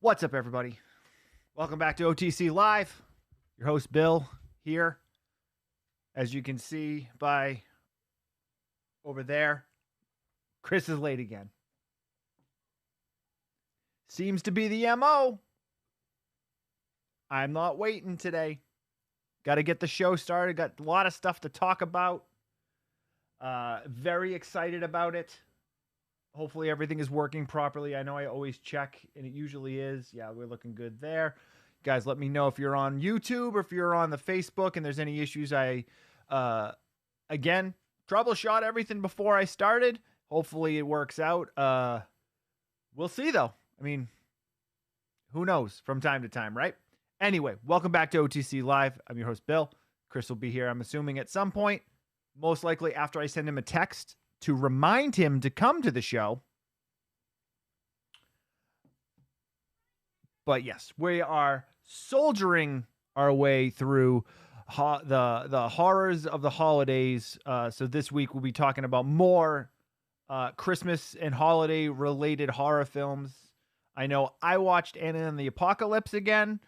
What's up, everybody? Welcome back to OTC Live. Your host, Bill, here. As you can see by over there, Chris is late again. Seems to be the MO. I'm not waiting today. Got to get the show started. Got a lot of stuff to talk about. Very excited about it. Hopefully everything is working properly. I know I always check, and it usually is. Yeah, we're looking good there. Guys, let me know if you're on YouTube or if you're on the Facebook and there's any issues. Again, troubleshot everything before I started. Hopefully it works out. We'll see, though. I mean, who knows from time to time, right? Anyway, welcome back to OTC Live. I'm your host, Bill. Chris will be here, I'm assuming, at some point. Most likely after I send him a text to remind him to come to the show. But yes, we are soldiering our way through the horrors of the holidays. So this week we'll be talking about more Christmas and holiday related horror films. I know I watched Anna and the Apocalypse again,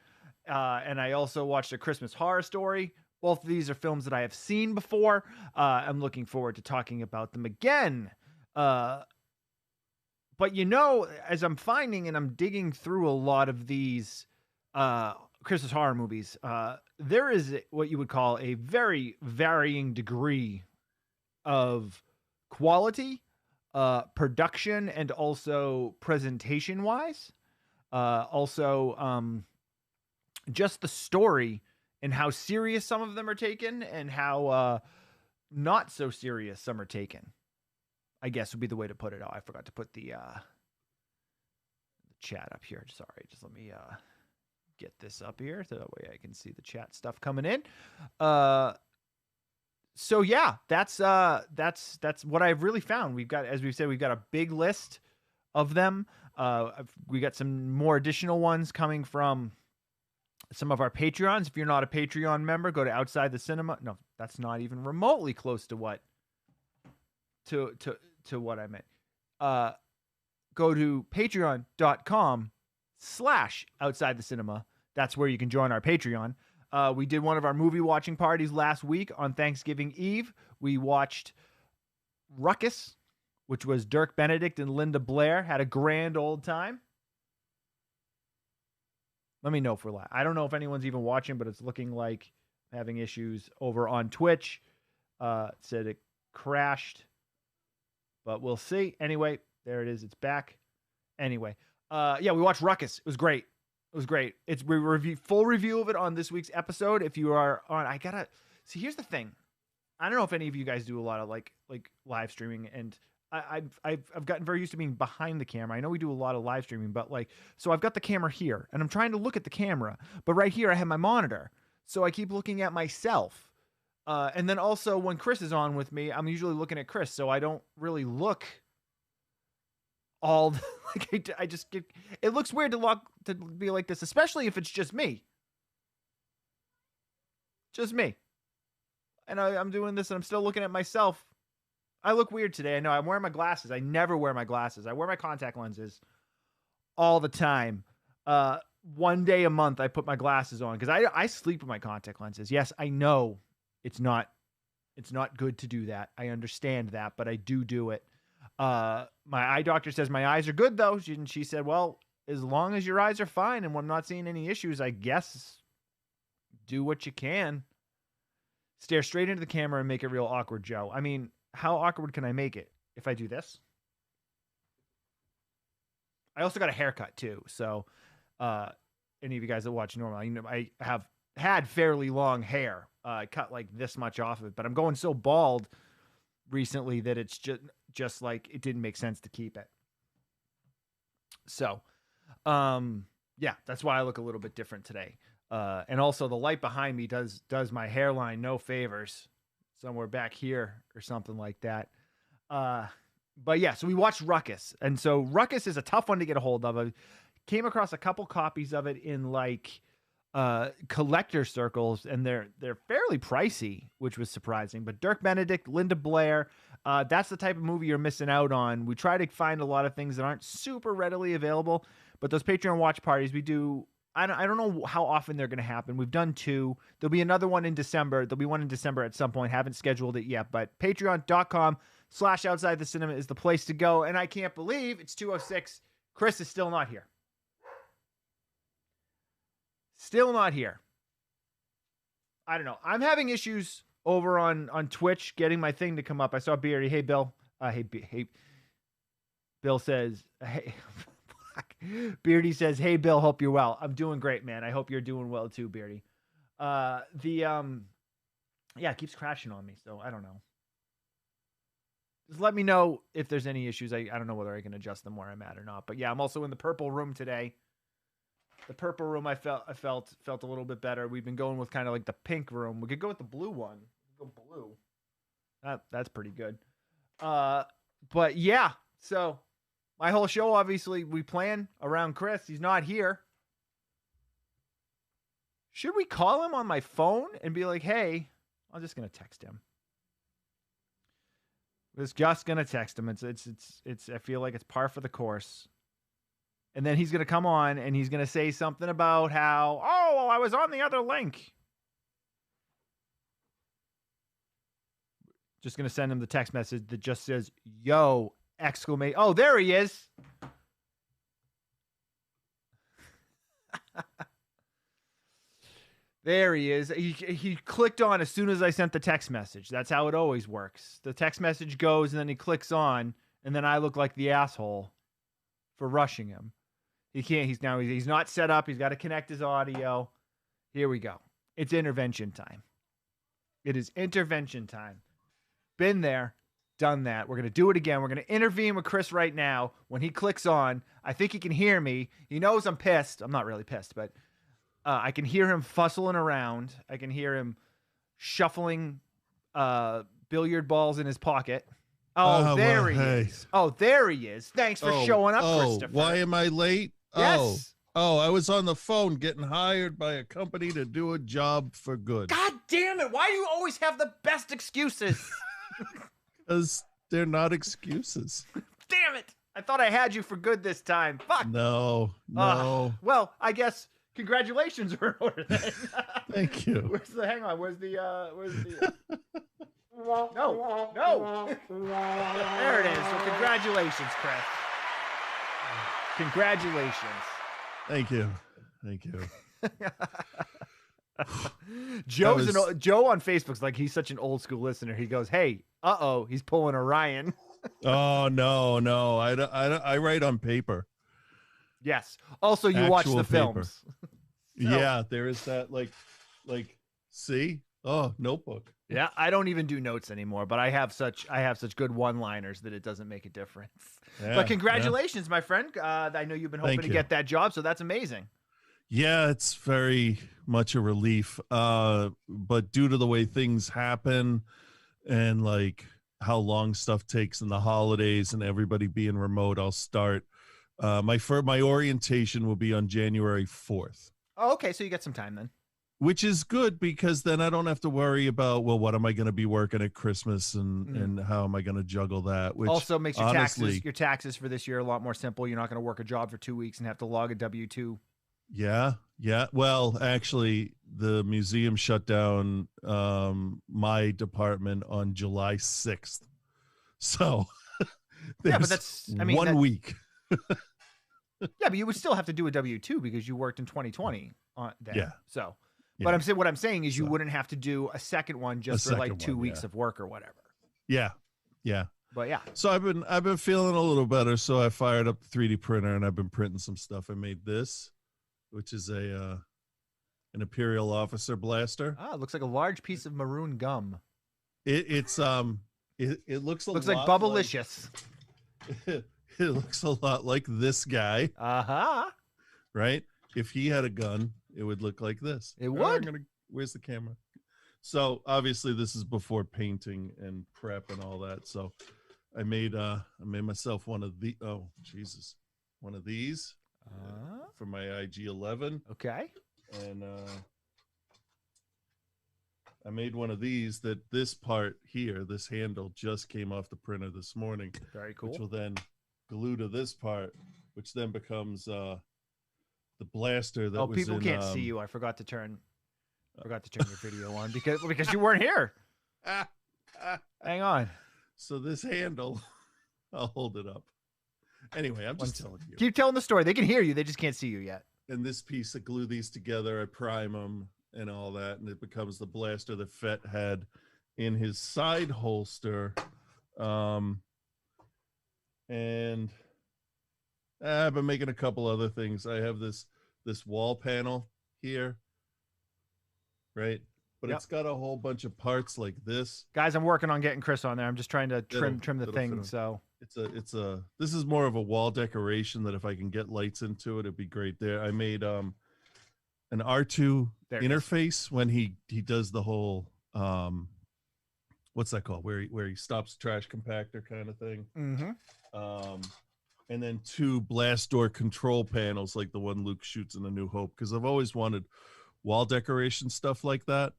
and I also watched A Christmas Horror Story. Both of these are films that I have seen before. I'm looking forward to talking about them again. But you know, as I'm finding and I'm digging through a lot of these Christmas horror movies, there is what you would call a very varying degree of quality, production, and also presentation-wise. Also, just the story and how serious some of them are taken and how not so serious some are taken, I guess would be the way to put it. Oh, I forgot to put the chat up here. Sorry, just let me get this up here so that way I can see the chat stuff coming in. So yeah, that's what I've really found. We've got, as we've said, we've got a big list of them. We got some more additional ones coming from some of our Patreons. If you're not a Patreon member, go to Outside the Cinema. No, that's not even remotely close to what what I meant. Go to patreon.com/Outside the Cinema. That's where you can join our Patreon. We did one of our movie watching parties last week on Thanksgiving Eve. We watched Ruckus, which was Dirk Benedict and Linda Blair. Had a grand old time. Let me know if we're live. I don't know if anyone's even watching, but it's looking like having issues over on Twitch. It said it crashed, but we'll see. Anyway, there it is. It's back. Anyway, yeah, we watched Ruckus. It was great. It was great. Full review of it on this week's episode. If you are on, I gotta see. Here's the thing. I don't know if any of you guys do a lot of like live streaming, and I've gotten very used to being behind the camera. I know we do a lot of live streaming, but so I've got the camera here and I'm trying to look at the camera, but right here I have my monitor. So I keep looking at myself. And then also when Chris is on with me, I'm usually looking at Chris. So I don't really look all I just get, it looks weird to be like this, especially if it's just me. Just me. And I'm doing this and I'm still looking at myself. I look weird today. I know I'm wearing my glasses. I never wear my glasses. I wear my contact lenses all the time. One day a month, I put my glasses on because I sleep with my contact lenses. Yes, I know it's not good to do that. I understand that, but I do it. My eye doctor says my eyes are good though. She said, well, as long as your eyes are fine and I'm not seeing any issues, I guess do what you can. Stare straight into the camera and make it real awkward, Joe. I mean, how awkward can I make it if I do this? I also got a haircut too. So any of you guys that watch normal, you know, I have had fairly long hair. I cut like this much off of it, but I'm going so bald recently that it's just like it didn't make sense to keep it. So yeah, that's why I look a little bit different today. And also the light behind me does my hairline no favors. Somewhere back here or something like that. But yeah, so we watched Ruckus. And so Ruckus is a tough one to get a hold of. I came across a couple copies of it in collector circles, and they're fairly pricey, which was surprising. But Dirk Benedict, Linda Blair, that's the type of movie you're missing out on. We try to find a lot of things that aren't super readily available, But those Patreon watch parties we do, I don't know how often they're going to happen. We've done 2. There'll be another one in December. There'll be one in December at some point. Haven't scheduled it yet, but patreon.com/outside the cinema is the place to go. And I can't believe it's 2:06. Chris is still not here. Still not here. I don't know. I'm having issues over on Twitch getting my thing to come up. I saw Beardy. Hey, Bill. Hey. Bill says, hey. Beardy says, hey, Bill, hope you're well. I'm doing great, man. I hope you're doing well too, Beardy. It keeps crashing on me, so I don't know. Just let me know if there's any issues. I don't know whether I can adjust them where I'm at or not. But yeah, I'm also in the purple room today. The purple room I felt a little bit better. We've been going with kind of like the pink room. We could go with the blue one. Go blue. That's pretty good. But yeah, so my whole show, obviously, we plan around Chris. He's not here. Should we call him on my phone and be like, hey, I'm just gonna text him. It's just gonna text him. It's I feel like it's par for the course. And then he's gonna come on and he's gonna say something about how, I was on the other link. Just gonna send him the text message that just says, yo, exclamation. Oh, there he is. There he is. He clicked on as soon as I sent the text message. That's how it always works. The text message goes and then he clicks on, and then I look like the asshole for rushing him. He can't. He's not set up. He's got to connect his audio. Here we go. It's intervention time. It is intervention time. Been there, done that. We're going to do it again. We're going to intervene with Chris right now. When he clicks on, I think he can hear me. He knows I'm pissed. I'm not really pissed, but I can hear him fussling around. I can hear him shuffling billiard balls in his pocket. There he is. Oh, there he is. Thanks for showing up, Christopher. Why am I late? Yes. I was on the phone getting hired by a company to do a job for good. God damn it. Why do you always have the best excuses? Because they're not excuses. Damn it. I thought I had you for good this time. Fuck. No. Well, I guess congratulations are in order then. Thank you. Hang on. Where's the No. There it is. So congratulations, Chris. Congratulations. Thank you. Joe on Facebook's like, he's such an old school listener. He goes, hey, he's pulling a Ryan. Oh, no. I write on paper. Yes. Also, you watch the films. Yeah, there is that like, see? Oh, notebook. Yeah, I don't even do notes anymore, but I have such good one-liners that it doesn't make a difference. Yeah, but congratulations, my friend. I know you've been hoping to get that job, so that's amazing. Yeah, it's very much a relief. But due to the way things happen and like how long stuff takes in the holidays and everybody being remote, I'll start. My orientation will be on January 4th. Oh, okay, so you got some time then. Which is good because then I don't have to worry about, well, what am I going to be working at Christmas and how am I going to juggle that? Which also makes your taxes for this year a lot more simple. You're not going to work a job for 2 weeks and have to log a W-2. Yeah. Well, actually, the museum shut down my department on July 6th. So yeah, but that's 1 week. Yeah, but you would still have to do a W-2 because you worked in 2020 on that. Yeah. So. Yeah. But what I'm saying is you wouldn't have to do a second one just for like 2 weeks of work or whatever. Yeah. But yeah. So I've been feeling a little better. So I fired up the 3D printer and I've been printing some stuff. I made this, which is an Imperial Officer blaster. It looks like a large piece of maroon gum. It looks looks like Bubblicious. It looks a lot like this guy. Right? If he had a gun, it would look like this. It would. Where's the camera? So obviously this is before painting and prep and all that. So I made myself one of these for my IG-11. Okay. And I made one of these that this part here, this handle just came off the printer this morning. Very cool. Which will then glue to this part, which then becomes blaster that Oh, was people in, can't see you. I forgot to turn your video on because you weren't here. Hang on. So this handle, I'll hold it up. Anyway, I'm just telling you. Keep telling the story. They can hear you. They just can't see you yet. And this piece, I glue these together. I prime them and all that, and it becomes the blaster that Fett had in his side holster. And I've been making a couple other things. I have this wall panel here, right? But It's got a whole bunch of parts like this. Guys, I'm working on getting Chris on there. I'm just trying to trim the thing. So this is more of a wall decoration that if I can get lights into it, it'd be great there. I made an R2 interface when he does the whole what's that called? Where he stops trash compactor kind of thing. Mm-hmm. And then 2 blast door control panels like the one Luke shoots in A New Hope, because I've always wanted wall decoration stuff like that.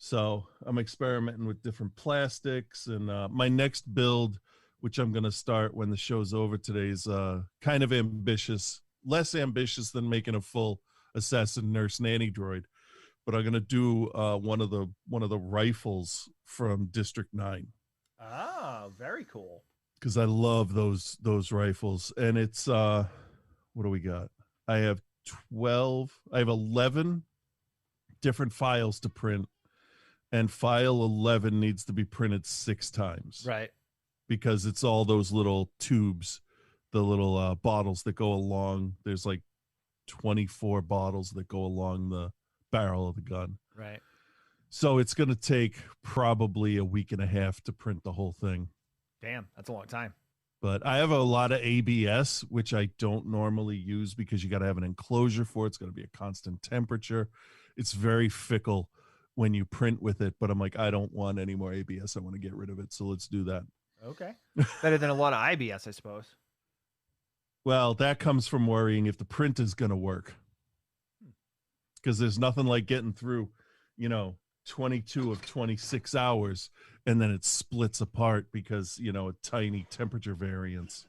So I'm experimenting with different plastics, and my next build, which I'm going to start when the show's over today, is kind of ambitious, less ambitious than making a full assassin nurse nanny droid. But I'm going to do one of the rifles from District 9. Ah, very cool. Because I love those rifles. And it's what do we got? I have 11 different files to print, and file 11 needs to be printed 6 times. Right. Because it's all those little tubes, the little bottles that go along. There's like 24 bottles that go along the barrel of the gun. Right. So it's going to take probably a week and a half to print the whole thing. Damn, that's a long time. But I have a lot of ABS, which I don't normally use because you got to have an enclosure for it. It's going to be a constant temperature. It's very fickle when you print with it. But I'm like, I don't want any more ABS. I want to get rid of it. So let's do that. Okay. Better than a lot of IBS, I suppose. Well, that comes from worrying if the print is going to work. Because there's nothing like getting through, 22 of 26 hours, and then it splits apart because, a tiny temperature variance.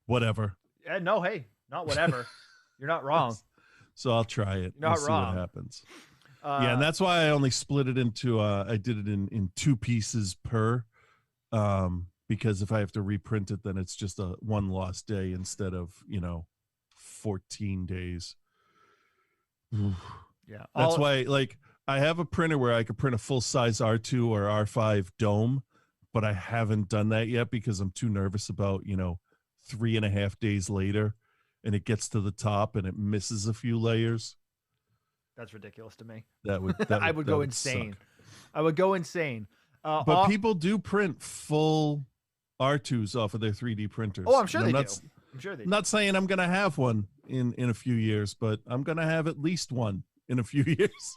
Whatever. Yeah, no, hey, not whatever. You're not wrong. So I'll try it. You're not see wrong. What happens. Yeah, and that's why I only split it into, I did it in 2 pieces per, because if I have to reprint it, then it's just a one lost day instead of, 14 days. Yeah. That's why, I have a printer where I could print a full-size R2 or R5 dome, but I haven't done that yet because I'm too nervous about, 3.5 days later, and it gets to the top and it misses a few layers. That's ridiculous to me. I would go insane. I would go insane. But people do print full R2s off of their 3D printers. Oh, I'm sure they do. I'm sure they do. I'm not saying I'm going to have one in a few years, but I'm going to have at least one in a few years.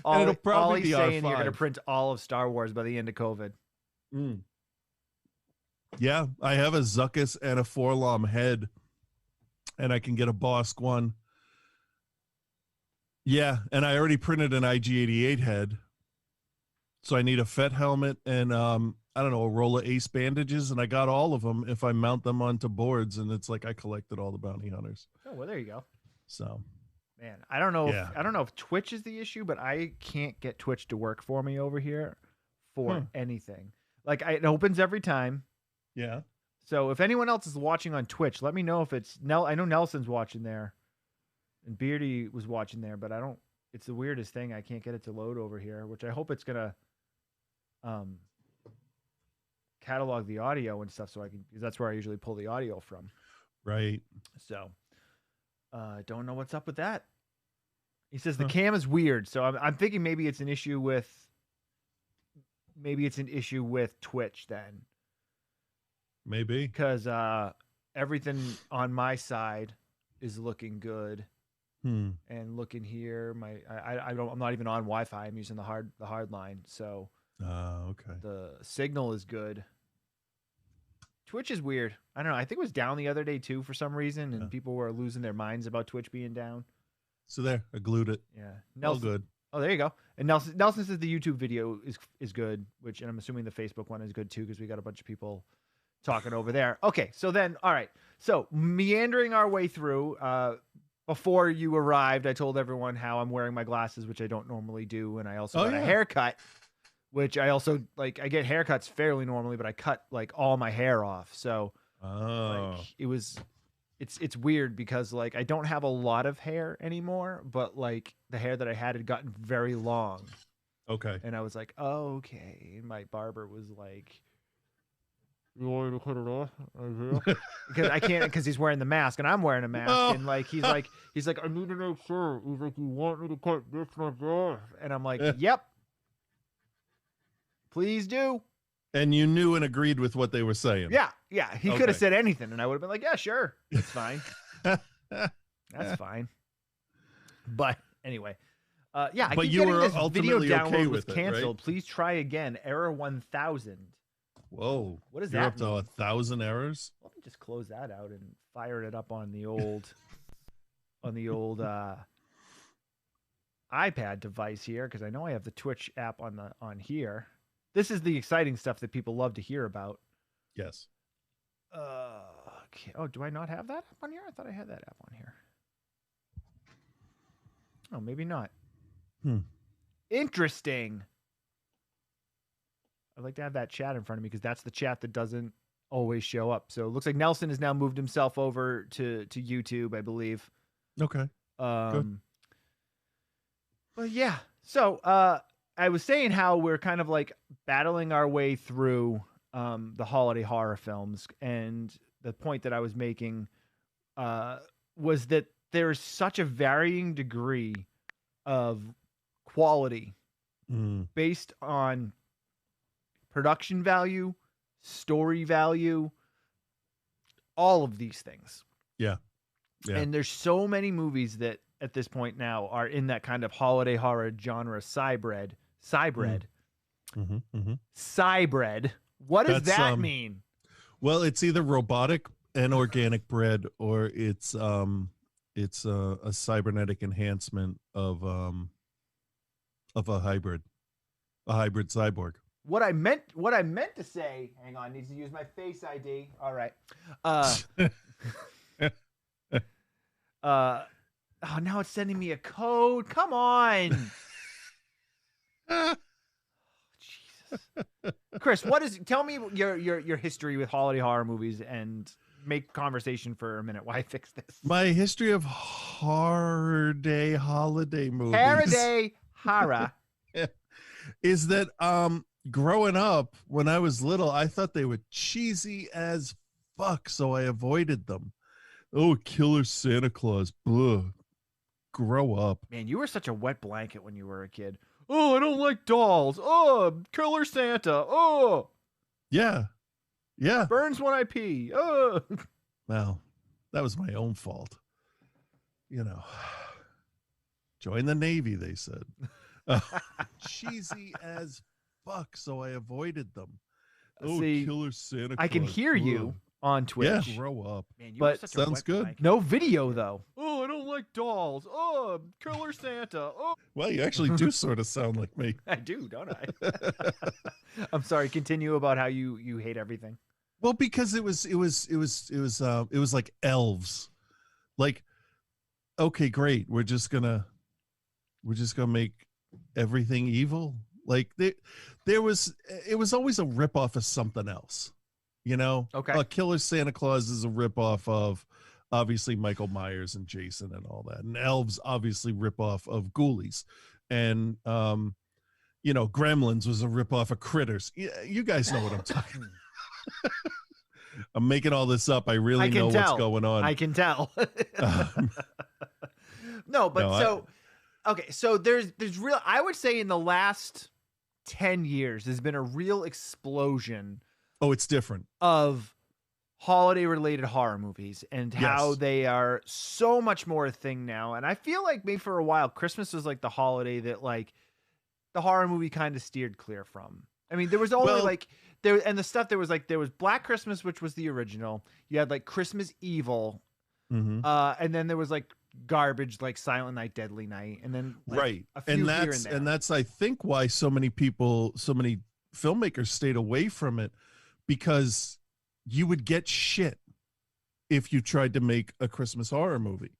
And it'll probably be saying R5. you're going to print all of Star Wars by the end of COVID. Yeah, I have a Zuckuss and a Forlom head, and I can get a Bosk one. Yeah, and I already printed an IG-88 head, so I need a Fett helmet and I don't know, a roll of Ace bandages, and I got all of them if I mount them onto boards, and it's like I collected all the bounty hunters. Oh, well, there you go. So, man, I don't know if Twitch is the issue, but I can't get Twitch to work for me over here for anything. Like, it opens every time. Yeah. So if anyone else is watching on Twitch, let me know if it's I know Nelson's watching there, and Beardy was watching there, but I don't. It's the weirdest thing. I can't get it to load over here, which I hope it's gonna catalog the audio and stuff, so I can, because that's where I usually pull the audio from. Right. So I don't know what's up with that. He says the cam is weird, so I'm thinking maybe it's an issue with Twitch then. Maybe because everything on my side is looking good, and looking here, I'm not even on Wi-Fi. I'm using the hard line, so okay. The signal is good. Twitch is weird. I don't know. I think it was down the other day too for some reason, and people were losing their minds about Twitch being down. So there, I glued it. Yeah, Nelson, all good. Oh, there you go. And Nelson says the YouTube video is good, which, and I'm assuming the Facebook one is good too, because we got a bunch of people talking over there. Okay, so then, all right. So meandering our way through, before you arrived, I told everyone how I'm wearing my glasses, which I don't normally do. And I also got a haircut, which I also like. I get haircuts fairly normally, but I cut like all my hair off. So like, it's weird because like I don't have a lot of hair anymore, but like the hair that I had gotten very long. Okay. And I was like, oh, okay. And my barber was like, you want me to cut it off? Because I can't, because he's wearing the mask and I'm wearing a mask. And like, he's like, I need to make sure. He's like, you want me to cut this much off? And I'm like, yep. Please do. And you knew and agreed with what they were saying. Yeah. Yeah. He could have said anything and I would have been like, yeah, sure. That's fine. That's fine. But anyway, yeah. I but keep you getting were this ultimately video download okay was with canceled. It, right? Please try again. Error 1000. Whoa. What does You're that up to 1,000 errors? Let me just close that out and fire it up on the old iPad device here, because I know I have the Twitch app on here. This is the exciting stuff that people love to hear about. Yes. Okay. Oh, do I not have that app on here? I thought I had that app on here. Oh, maybe not. Interesting. I'd like to have that chat in front of me because that's the chat that doesn't always show up. So it looks like Nelson has now moved himself over to YouTube, I believe. Okay. Good. But yeah. So I was saying how we're kind of like battling our way through the holiday horror films. And the point that I was making was that there's such a varying degree of quality based on production value, story value, all of these things. Yeah. And there's so many movies that at this point now are in that kind of holiday horror genre. Cybred. What does that mean? Well, it's either robotic and organic bread, or it's a cybernetic enhancement of a hybrid cyborg. What I meant to say, hang on, needs to use my Face ID. All right. Oh, now it's sending me a code. Come on. Jesus. Chris, tell me your history with holiday horror movies and make conversation for a minute while I fix this. My history of holiday movies. Holiday horror. Is that growing up when I was little, I thought they were cheesy as fuck, so I avoided them. Oh, Killer Santa Claus. Ugh. Grow up. Man, you were such a wet blanket when you were a kid. Oh, I don't like dolls. Oh, Killer Santa. Oh. Yeah. Burns when I pee. Oh. Well, that was my own fault. You know. Join the Navy, they said. Cheesy as fuck, so I avoided them. Oh, see, Killer Santa Claus. I can hear you on Twitch. Yeah, grow up. Man, but sounds good. Blanket. No video though. Oh, I don't like dolls. Oh, Killer Santa. Oh. Well, you actually do sort of sound like me. I do, don't I? I'm sorry. Continue about how you hate everything. Well, because it was like elves. Like, okay, great. We're just gonna make everything evil. Like it was always a ripoff of something else, you know. Okay. Killer Santa Claus is a ripoff of obviously Michael Myers and Jason and all that, and elves obviously ripoff of Ghoulies, and Gremlins was a ripoff of Critters. You guys know what I'm talking. I'm making all this up. I really know what's going on. I can tell. Okay, so there's real, I would say in the last 10 years, there's been a real explosion. Oh, it's different. Of holiday related horror movies and how they are so much more a thing now. And I feel like maybe for a while, Christmas was like the holiday that like the horror movie kind of steered clear from. I mean, there was only there was Black Christmas, which was the original. You had like Christmas Evil. Mm-hmm. And then there was like garbage like Silent Night, Deadly Night, and then right, and that's I think why so many filmmakers stayed away from it, because you would get shit if you tried to make a Christmas horror movie.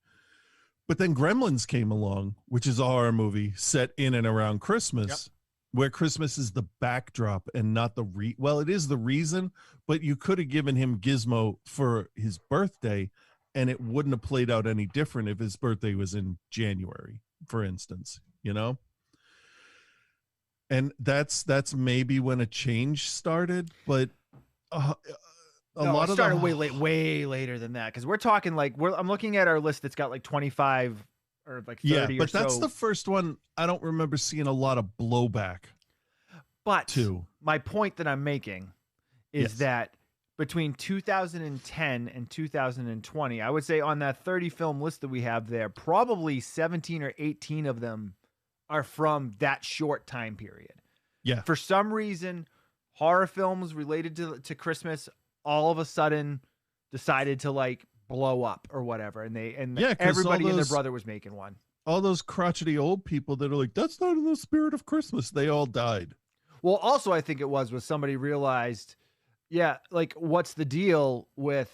But then Gremlins came along, which is a horror movie set in and around Christmas, where Christmas is the backdrop and not the well, it is the reason, but you could have given him Gizmo for his birthday and it wouldn't have played out any different if his birthday was in January, for instance, you know? And that's maybe when a change started, but a lot it of started way later than that, because we're talking like I'm looking at our list that's got like 25 or like 30 but or so. that's the first one I don't remember seeing a lot of blowback. But my point that I'm making is that between 2010 and 2020, I would say on that 30 film list that we have there, probably 17 or 18 of them are from that short time period. Yeah. For some reason, horror films related to Christmas all of a sudden decided to like blow up or whatever. And everybody and their brother was making one. All those crotchety old people that are like, that's not in the spirit of Christmas. They all died. Well, also, I think it was somebody realized, like, what's the deal with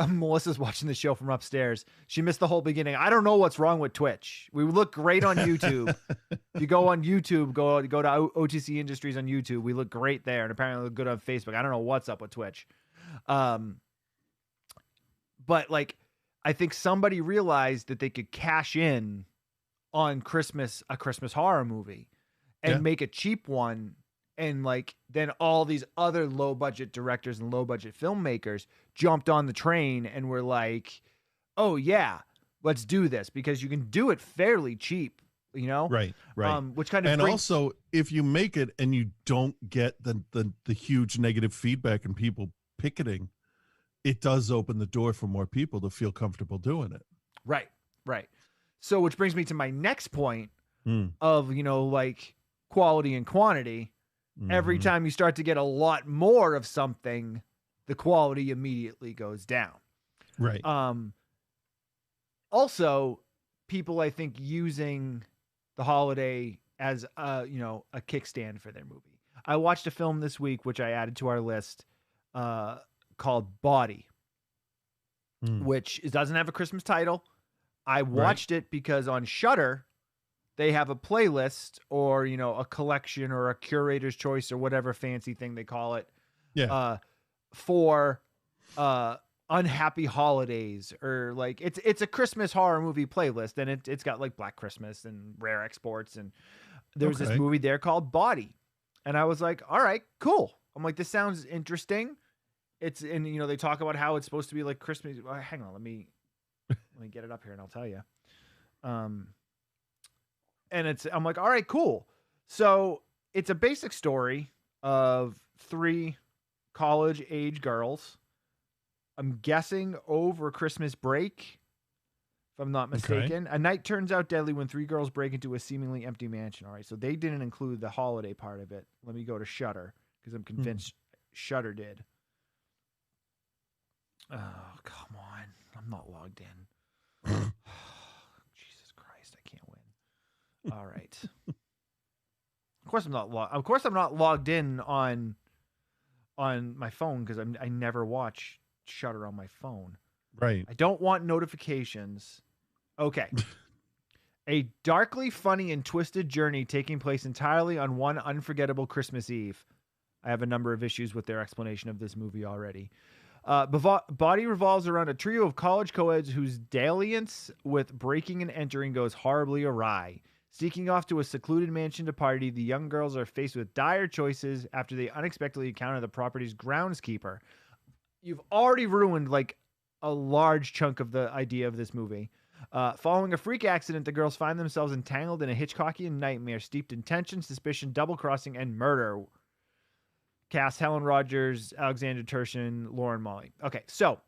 Melissa's watching the show from upstairs. She missed the whole beginning. I don't know what's wrong with Twitch. We look great on YouTube. If you go on YouTube, go to OTC Industries on YouTube. We look great there, and apparently look good on Facebook. I don't know what's up with Twitch. But like, I think somebody realized that they could cash in on a Christmas horror movie and make a cheap one. And like, then all these other low budget directors and low budget filmmakers jumped on the train and were like, oh yeah, let's do this, because you can do it fairly cheap, you know? Right. Which kind of also, if you make it and you don't get the huge negative feedback and people picketing, it does open the door for more people to feel comfortable doing it. Right. So, which brings me to my next point of, like quality and quantity. Every time you start to get a lot more of something, the quality immediately goes down. Right. Also, people, I think, using the holiday as a kickstand for their movie. I watched a film this week, which I added to our list, called Body, which doesn't have a Christmas title. I watched it because on Shudder, they have a playlist or, a collection or a curator's choice or whatever fancy thing they call it. Yeah. For unhappy holidays, or like it's a Christmas horror movie playlist, and it's got like Black Christmas and Rare Exports, and there's this movie there called Body. And I was like, all right, cool. I'm like, this sounds interesting. And they talk about how it's supposed to be like Christmas. Hang on, let me get it up here and I'll tell you. And I'm like, all right, cool. So it's a basic story of 3 college age girls. I'm guessing over Christmas break, if I'm not mistaken. A night turns out deadly when 3 girls break into a seemingly empty mansion. All right, so they didn't include the holiday part of it. Let me go to Shudder, because I'm convinced Shudder did. Oh, come on. I'm not logged in. Jesus Christ, I can't win. All right. Of course I'm not logged in on my phone, because I never watch Shudder on my phone. Right. I don't want notifications. Okay. A darkly funny and twisted journey taking place entirely on one unforgettable Christmas Eve. I have a number of issues with their explanation of this movie already. Body revolves around a trio of college co-eds whose dalliance with breaking and entering goes horribly awry. Sneaking off to a secluded mansion to party, the young girls are faced with dire choices after they unexpectedly encounter the property's groundskeeper. You've already ruined like a large chunk of the idea of this movie. Following a freak accident, the girls find themselves entangled in a Hitchcockian nightmare steeped in tension, suspicion, double-crossing, and murder. Cast: Helen Rogers, Alexander Turshin, Lauren Molly. Okay, so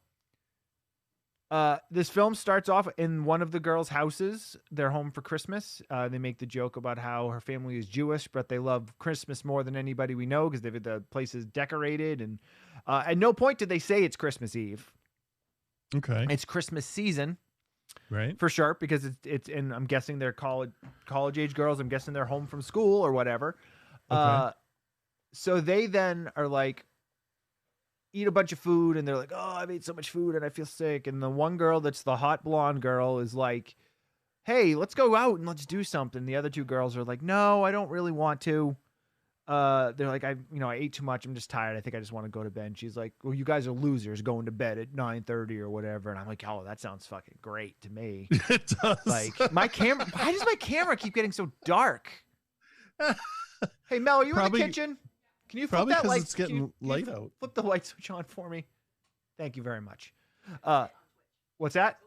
this film starts off in one of the girls' houses. They're home for Christmas. They make the joke about how her family is Jewish, but they love Christmas more than anybody we know because the place is decorated. And at no point did they say it's Christmas Eve. Okay. It's Christmas season. Right. For sure, because it's and I'm guessing they're college age girls. I'm guessing they're home from school or whatever. Okay. So they then are like, eat a bunch of food, and they're like, oh, I've ate so much food and I feel sick. And the one girl that's the hot blonde girl is like, hey, let's go out and let's do something. The other two girls are like, no, I don't really want to. They're like, I ate too much. I'm just tired. I think I just want to go to bed. And she's like, well, you guys are losers going to bed at 9:30 or whatever. And I'm like, oh, that sounds fucking great to me. It does. Like my camera, why does my camera keep getting so dark? Hey, Mel, are you in the kitchen? Can you flip that light? It's getting light out. Flip the light switch on for me. Thank you very much. What's that?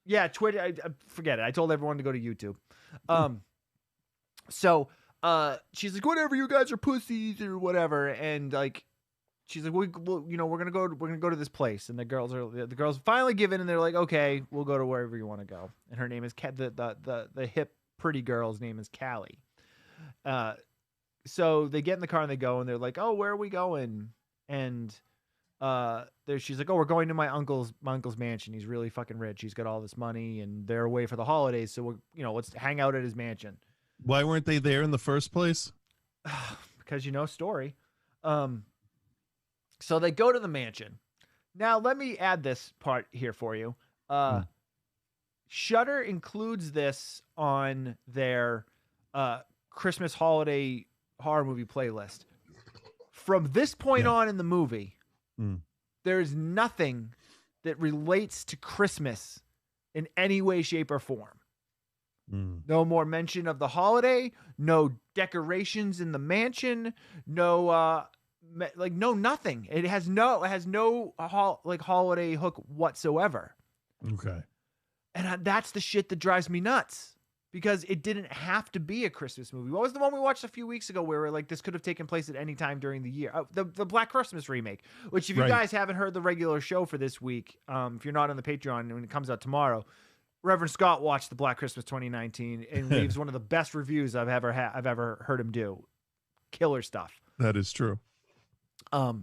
Yeah, Twitter. I forget it. I told everyone to go to YouTube. So she's like, whatever, you guys are pussies or whatever, and like, she's like, we're gonna go to this place, and the girls finally give in, and they're like, okay, we'll go to wherever you want to go. And her name is the hip pretty girl's name is Callie. So they get in the car and they go, and they're like, oh, where are we going? And she's like, oh, we're going to my uncle's mansion. He's really fucking rich. He's got all this money, and they're away for the holidays, so let's hang out at his mansion. Why weren't they there in the first place? Because story. So they go to the mansion. Now let me add this part here for you. Shudder includes this on their Christmas holiday horror movie playlist. From this point on in the movie, there's nothing that relates to Christmas in any way, shape, or form. No more mention of the holiday, no decorations in the mansion, no nothing. It has no holiday hook whatsoever. Okay. And that's the shit that drives me nuts, because it didn't have to be a Christmas movie. What was the one we watched a few weeks ago where we're like, this could have taken place at any time during the year? The Black Christmas remake, which if you guys haven't heard the regular show for this week, if you're not on the Patreon when it comes out tomorrow, Reverend Scott watched the Black Christmas 2019 and leaves one of the best reviews I've ever heard him do. Killer stuff. That is true. So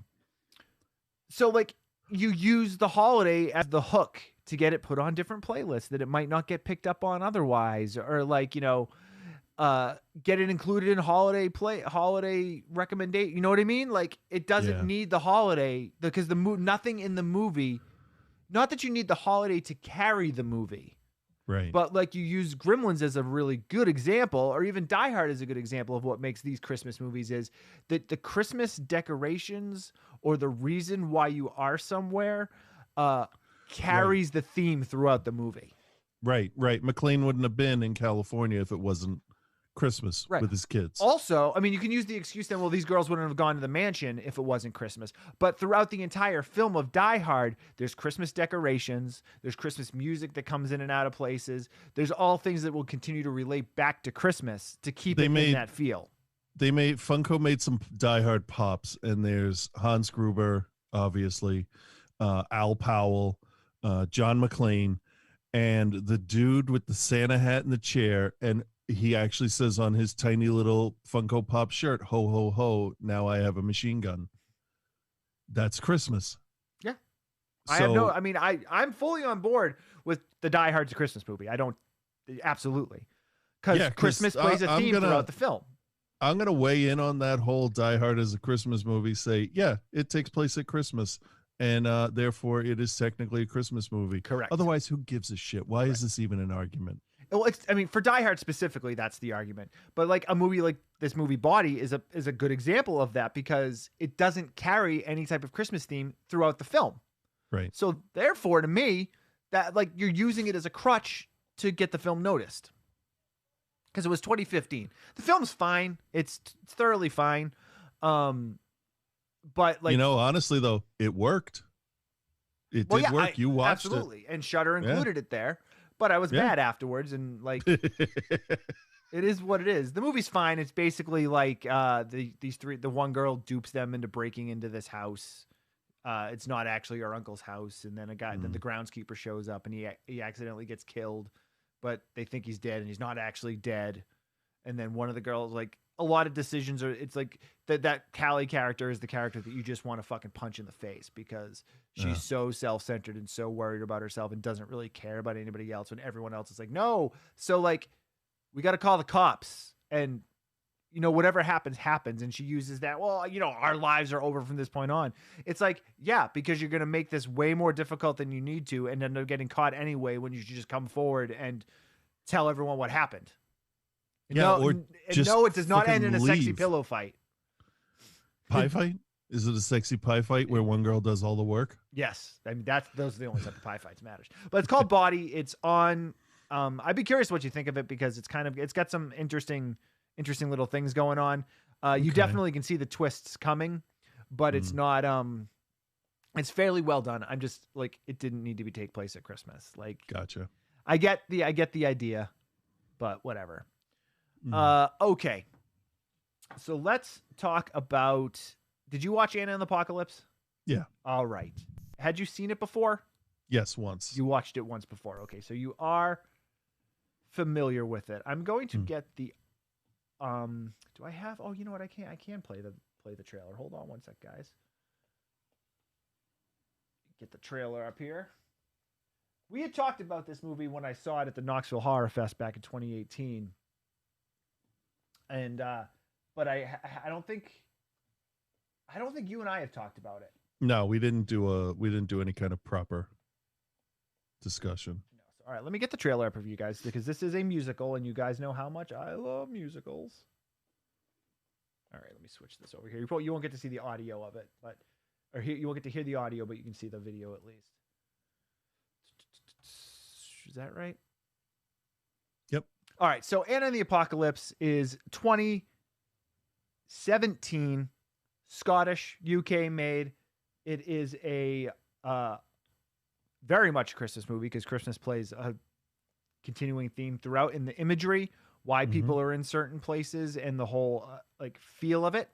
like, you use the holiday as the hook to get it put on different playlists that it might not get picked up on otherwise, or like, get it included in holiday recommendation. You know what I mean? Like, it doesn't need the holiday, because nothing in the movie, not that you need the holiday to carry the movie. Right. But like, you use Gremlins as a really good example, or even Die Hard is a good example of what makes these Christmas movies, is that the Christmas decorations or the reason why you are somewhere carries the theme throughout the movie. Right. McClane wouldn't have been in California if it wasn't Christmas with his kids. Also, I mean, you can use the excuse then, well, these girls wouldn't have gone to the mansion if it wasn't Christmas. But throughout the entire film of Die Hard, there's Christmas decorations, there's Christmas music that comes in and out of places. There's all things that will continue to relate back to Christmas to keep in that feel. Funko made some Die Hard pops, and there's Hans Gruber, obviously, Al Powell, John McClane, and the dude with the Santa hat in the chair, and he actually says on his tiny little Funko Pop shirt, ho, ho, ho, now I have a machine gun. That's Christmas. Yeah. I'm fully on board with the Die Hard's a Christmas movie. Absolutely. Because Christmas plays a theme throughout the film. I'm going to weigh in on that whole Die Hard as a Christmas movie, say, yeah, it takes place at Christmas, and therefore it is technically a Christmas movie. Correct. Otherwise, who gives a shit? Why is this even an argument? Well, for Die Hard specifically, that's the argument. But like a movie like this movie Body is a good example of that, because it doesn't carry any type of Christmas theme throughout the film. Right. So therefore, to me, that like you're using it as a crutch to get the film noticed. Because it was 2015. The film's fine. It's thoroughly fine. But like, honestly though, it worked. It did work. You watched absolutely. And Shudder included it there. But I was mad afterwards, and like, it is what it is. The movie's fine. It's basically like the one girl dupes them into breaking into this house. It's not actually our uncle's house, and then then the groundskeeper shows up, and he accidentally gets killed, but they think he's dead, and he's not actually dead. And then one of the girls, like, a lot of decisions are, it's like that Callie character is the character that you just want to fucking punch in the face, because she's so self-centered and so worried about herself and doesn't really care about anybody else, when everyone else is like, no. So like, we got to call the cops. And whatever happens. And she uses that, well, our lives are over from this point on. It's like, yeah, because you're going to make this way more difficult than you need to and end up getting caught anyway when you should just come forward and tell everyone what happened. Yeah, no, it does not end in a sexy pillow fight. Pie fight? Is it a sexy pie fight where one girl does all the work? Yes. I mean, those are the only type of pie fights matters. But it's called Body. It's on. I'd be curious what you think of it because it's got some interesting little things going on. You definitely can see the twists coming, but it's not. It's fairly well done. I'm just like, it didn't need to take place at Christmas. Like, gotcha. I get the idea, but whatever. Okay. So let's talk about. Did you watch Anna and the Apocalypse? Yeah. All right. Had you seen it before? Yes, once. You watched it once before. Okay, so you are familiar with it. I'm going to get the. Do I have? Oh, you know what? I can play the trailer. Hold on one sec, guys. Get the trailer up here. We had talked about this movie when I saw it at the Knoxville Horror Fest back in 2018, and but I don't think you and I have talked about it. No, we didn't do any kind of proper discussion. No. So, all right, let me get the trailer up for you guys because this is a musical, and you guys know how much I love musicals. All right, let me switch this over here. You won't get to see the audio of it, you won't get to hear the audio, but you can see the video at least. Is that right? Yep. All right, so Anna and the Apocalypse is 2017, Scottish, UK made. It is a very much Christmas movie because Christmas plays a continuing theme throughout in the imagery, why people are in certain places, and the whole like feel of it.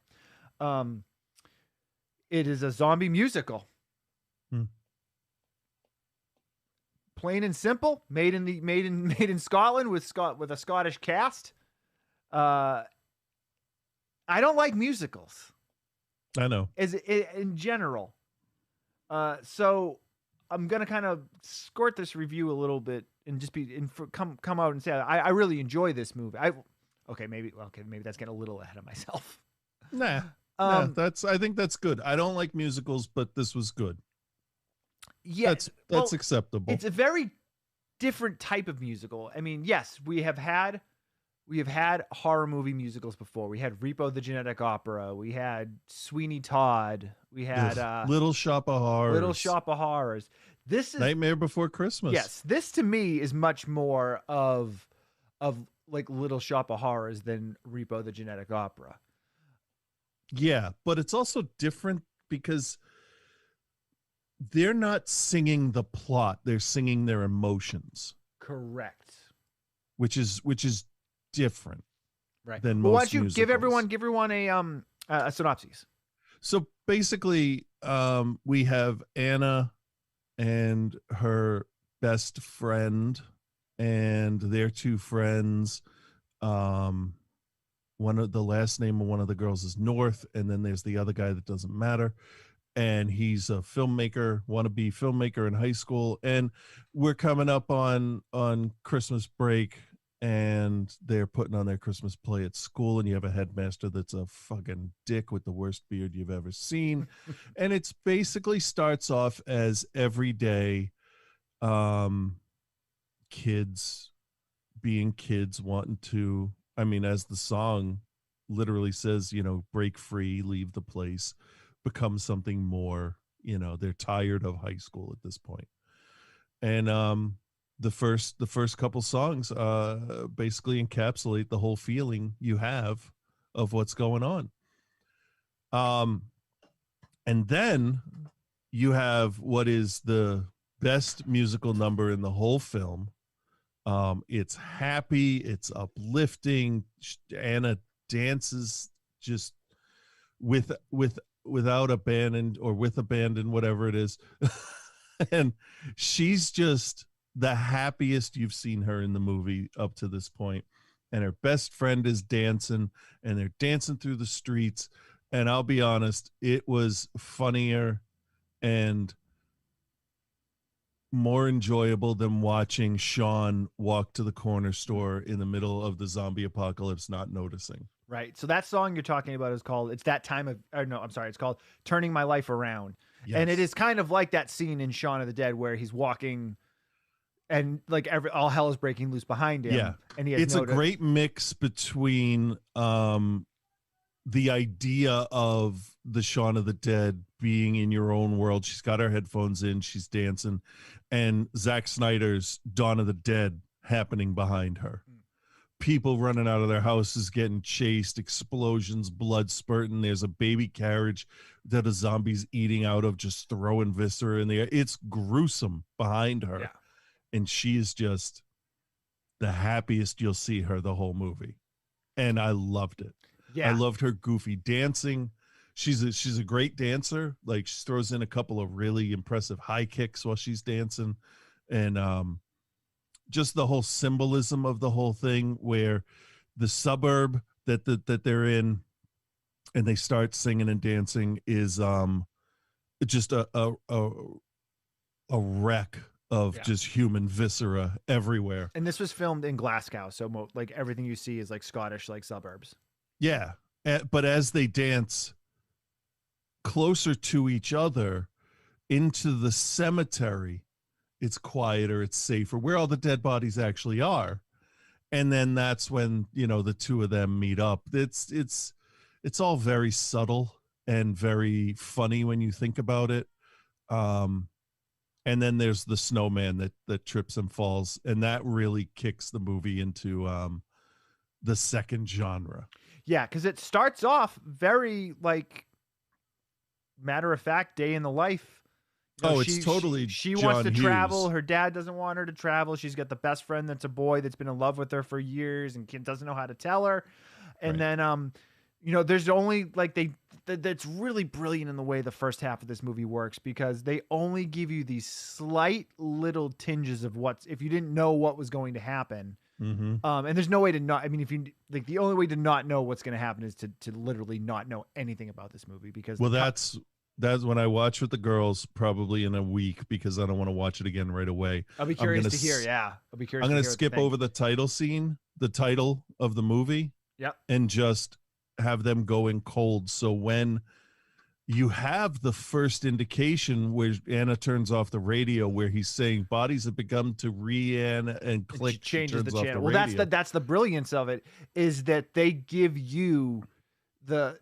It is a zombie musical. Plain and simple, made in Scotland with a Scottish cast. I don't like musicals. I know. In general. So I'm gonna kind of skirt this review a little bit and just come out and say I really enjoy this movie. Maybe that's getting a little ahead of myself. Nah. I think that's good. I don't like musicals, but this was good. Yeah, that's acceptable. It's a very different type of musical. I mean, yes, we have had horror movie musicals before. We had Repo the Genetic Opera. We had Sweeney Todd. We had Little Shop of Horrors. Little Shop of Horrors. This is Nightmare Before Christmas. Yes, this to me is much more of like Little Shop of Horrors than Repo the Genetic Opera. Yeah, but it's also different because they're not singing the plot, they're singing their emotions. Correct. Which is different. Right. Than most why don't you musicals. give everyone a synopsis? So basically, we have Anna and her best friend and their two friends. One of the last name of one of the girls is North, and then there's the other guy that doesn't matter. And he's a filmmaker, wannabe filmmaker in high school. And we're coming up on Christmas break, and they're putting on their Christmas play at school, and you have a headmaster that's a fucking dick with the worst beard you've ever seen. And it's basically starts off as everyday kids being kids, wanting to, I mean, as the song literally says, break free, leave the place, become something more. They're tired of high school at this point. And the first couple songs basically encapsulate the whole feeling you have of what's going on. And then you have what is the best musical number in the whole film. It's happy, it's uplifting. Anna dances just without abandon or with abandon, whatever it is. And she's just the happiest you've seen her in the movie up to this point. And her best friend is dancing, and they're dancing through the streets. And I'll be honest, it was funnier and more enjoyable than watching Sean walk to the corner store in the middle of the zombie apocalypse, not noticing. Right. So that song you're talking about is called It's That Time of or no, I'm sorry, it's called Turning My Life Around. And it Yes. is kind of like that scene in Shaun of the Dead where he's walking and like all hell is breaking loose behind Yeah. him and he has It's a no great mix between the idea of the Shaun of the Dead being in your own world. She's got her headphones in, she's dancing, and Zack Snyder's Dawn of the Dead happening behind her. People running out of their houses, getting chased, explosions, blood spurting. There's a baby carriage that a zombie's eating out of, just throwing viscera in the air. It's gruesome behind her. Yeah. And she is just the happiest you'll see her the whole movie. And I loved it. Yeah. I loved her goofy dancing. She's a great dancer. Like, she throws in a couple of really impressive high kicks while she's dancing. And just the whole symbolism of the whole thing, where the suburb that they're in and they start singing and dancing is just a wreck of just human viscera everywhere. And this was filmed in Glasgow, so like everything you see is like Scottish like suburbs. Yeah. But as they dance closer to each other into the cemetery, it's quieter, it's safer, where all the dead bodies actually are. And then that's when, the two of them meet up. It's all very subtle and very funny when you think about it. And then there's the snowman that trips and falls, and that really kicks the movie into the second genre. Yeah, because it starts off very like matter of fact, day in the life. It's totally she John wants to Hughes. travel. Her dad doesn't want her to travel. She's got the best friend that's a boy that's been in love with her for years and doesn't know how to tell her. And then there's only like that's really brilliant in the way the first half of this movie works, because they only give you these slight little tinges of if you didn't know what was going to happen. Mm-hmm. And there's no way to not. I mean, if you like, the only way to not know what's going to happen is to literally not know anything about this movie, because that's when I watch with the girls, probably in a week, because I don't want to watch it again right away. I'll be curious to hear. Yeah, I'll be curious. I'm going to skip over the title scene, the title of the movie. Yep. And just have them go in cold. So when you have the first indication where Anna turns off the radio, where he's saying bodies have begun to and click, it changes the channel. Well, that's the brilliance of it, is that they give you the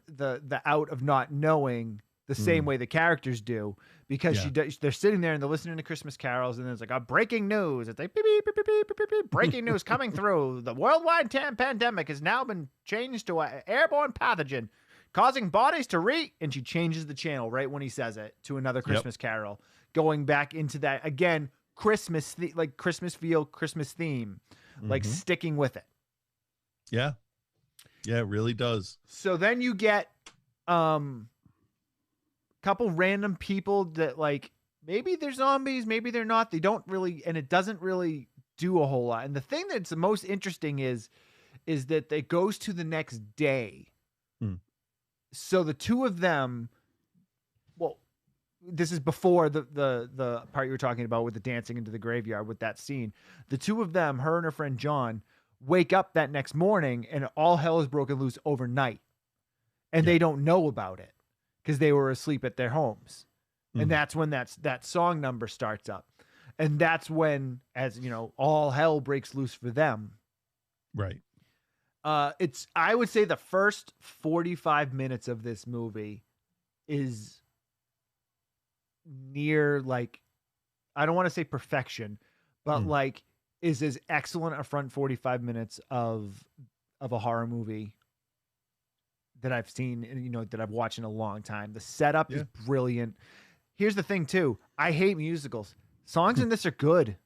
out of not knowing the same way the characters do, because they're sitting there and they're listening to Christmas carols, and there's like a breaking news. It's like beep, beep, beep, beep, beep, beep, beep, breaking news coming through. The worldwide pandemic has now been changed to an airborne pathogen causing bodies to and she changes the channel right when he says it to another Christmas carol, going back into that again, Christmas like Christmas feel, Christmas theme, like sticking with it. Yeah, it really does. So then you get couple random people that like maybe they're zombies, maybe they're not. They don't really, and it doesn't really do a whole lot. And the thing that's the most interesting is that it goes to the next day. So the two of them, well, this is before the part you were talking about with the dancing into the graveyard with that scene. The two of them, her and her friend John, wake up that next morning and all hell is broken loose overnight. And they don't know about it, because they were asleep at their homes. And that's when that song number starts up. And that's when, as all hell breaks loose for them. Right. I would say the first 45 minutes of this movie is near, like, I don't want to say perfection, but like is as excellent a front 45 minutes of a horror movie that I've seen, that I've watched in a long time. The setup is brilliant. Here's the thing too. I hate musicals. Songs in this are good.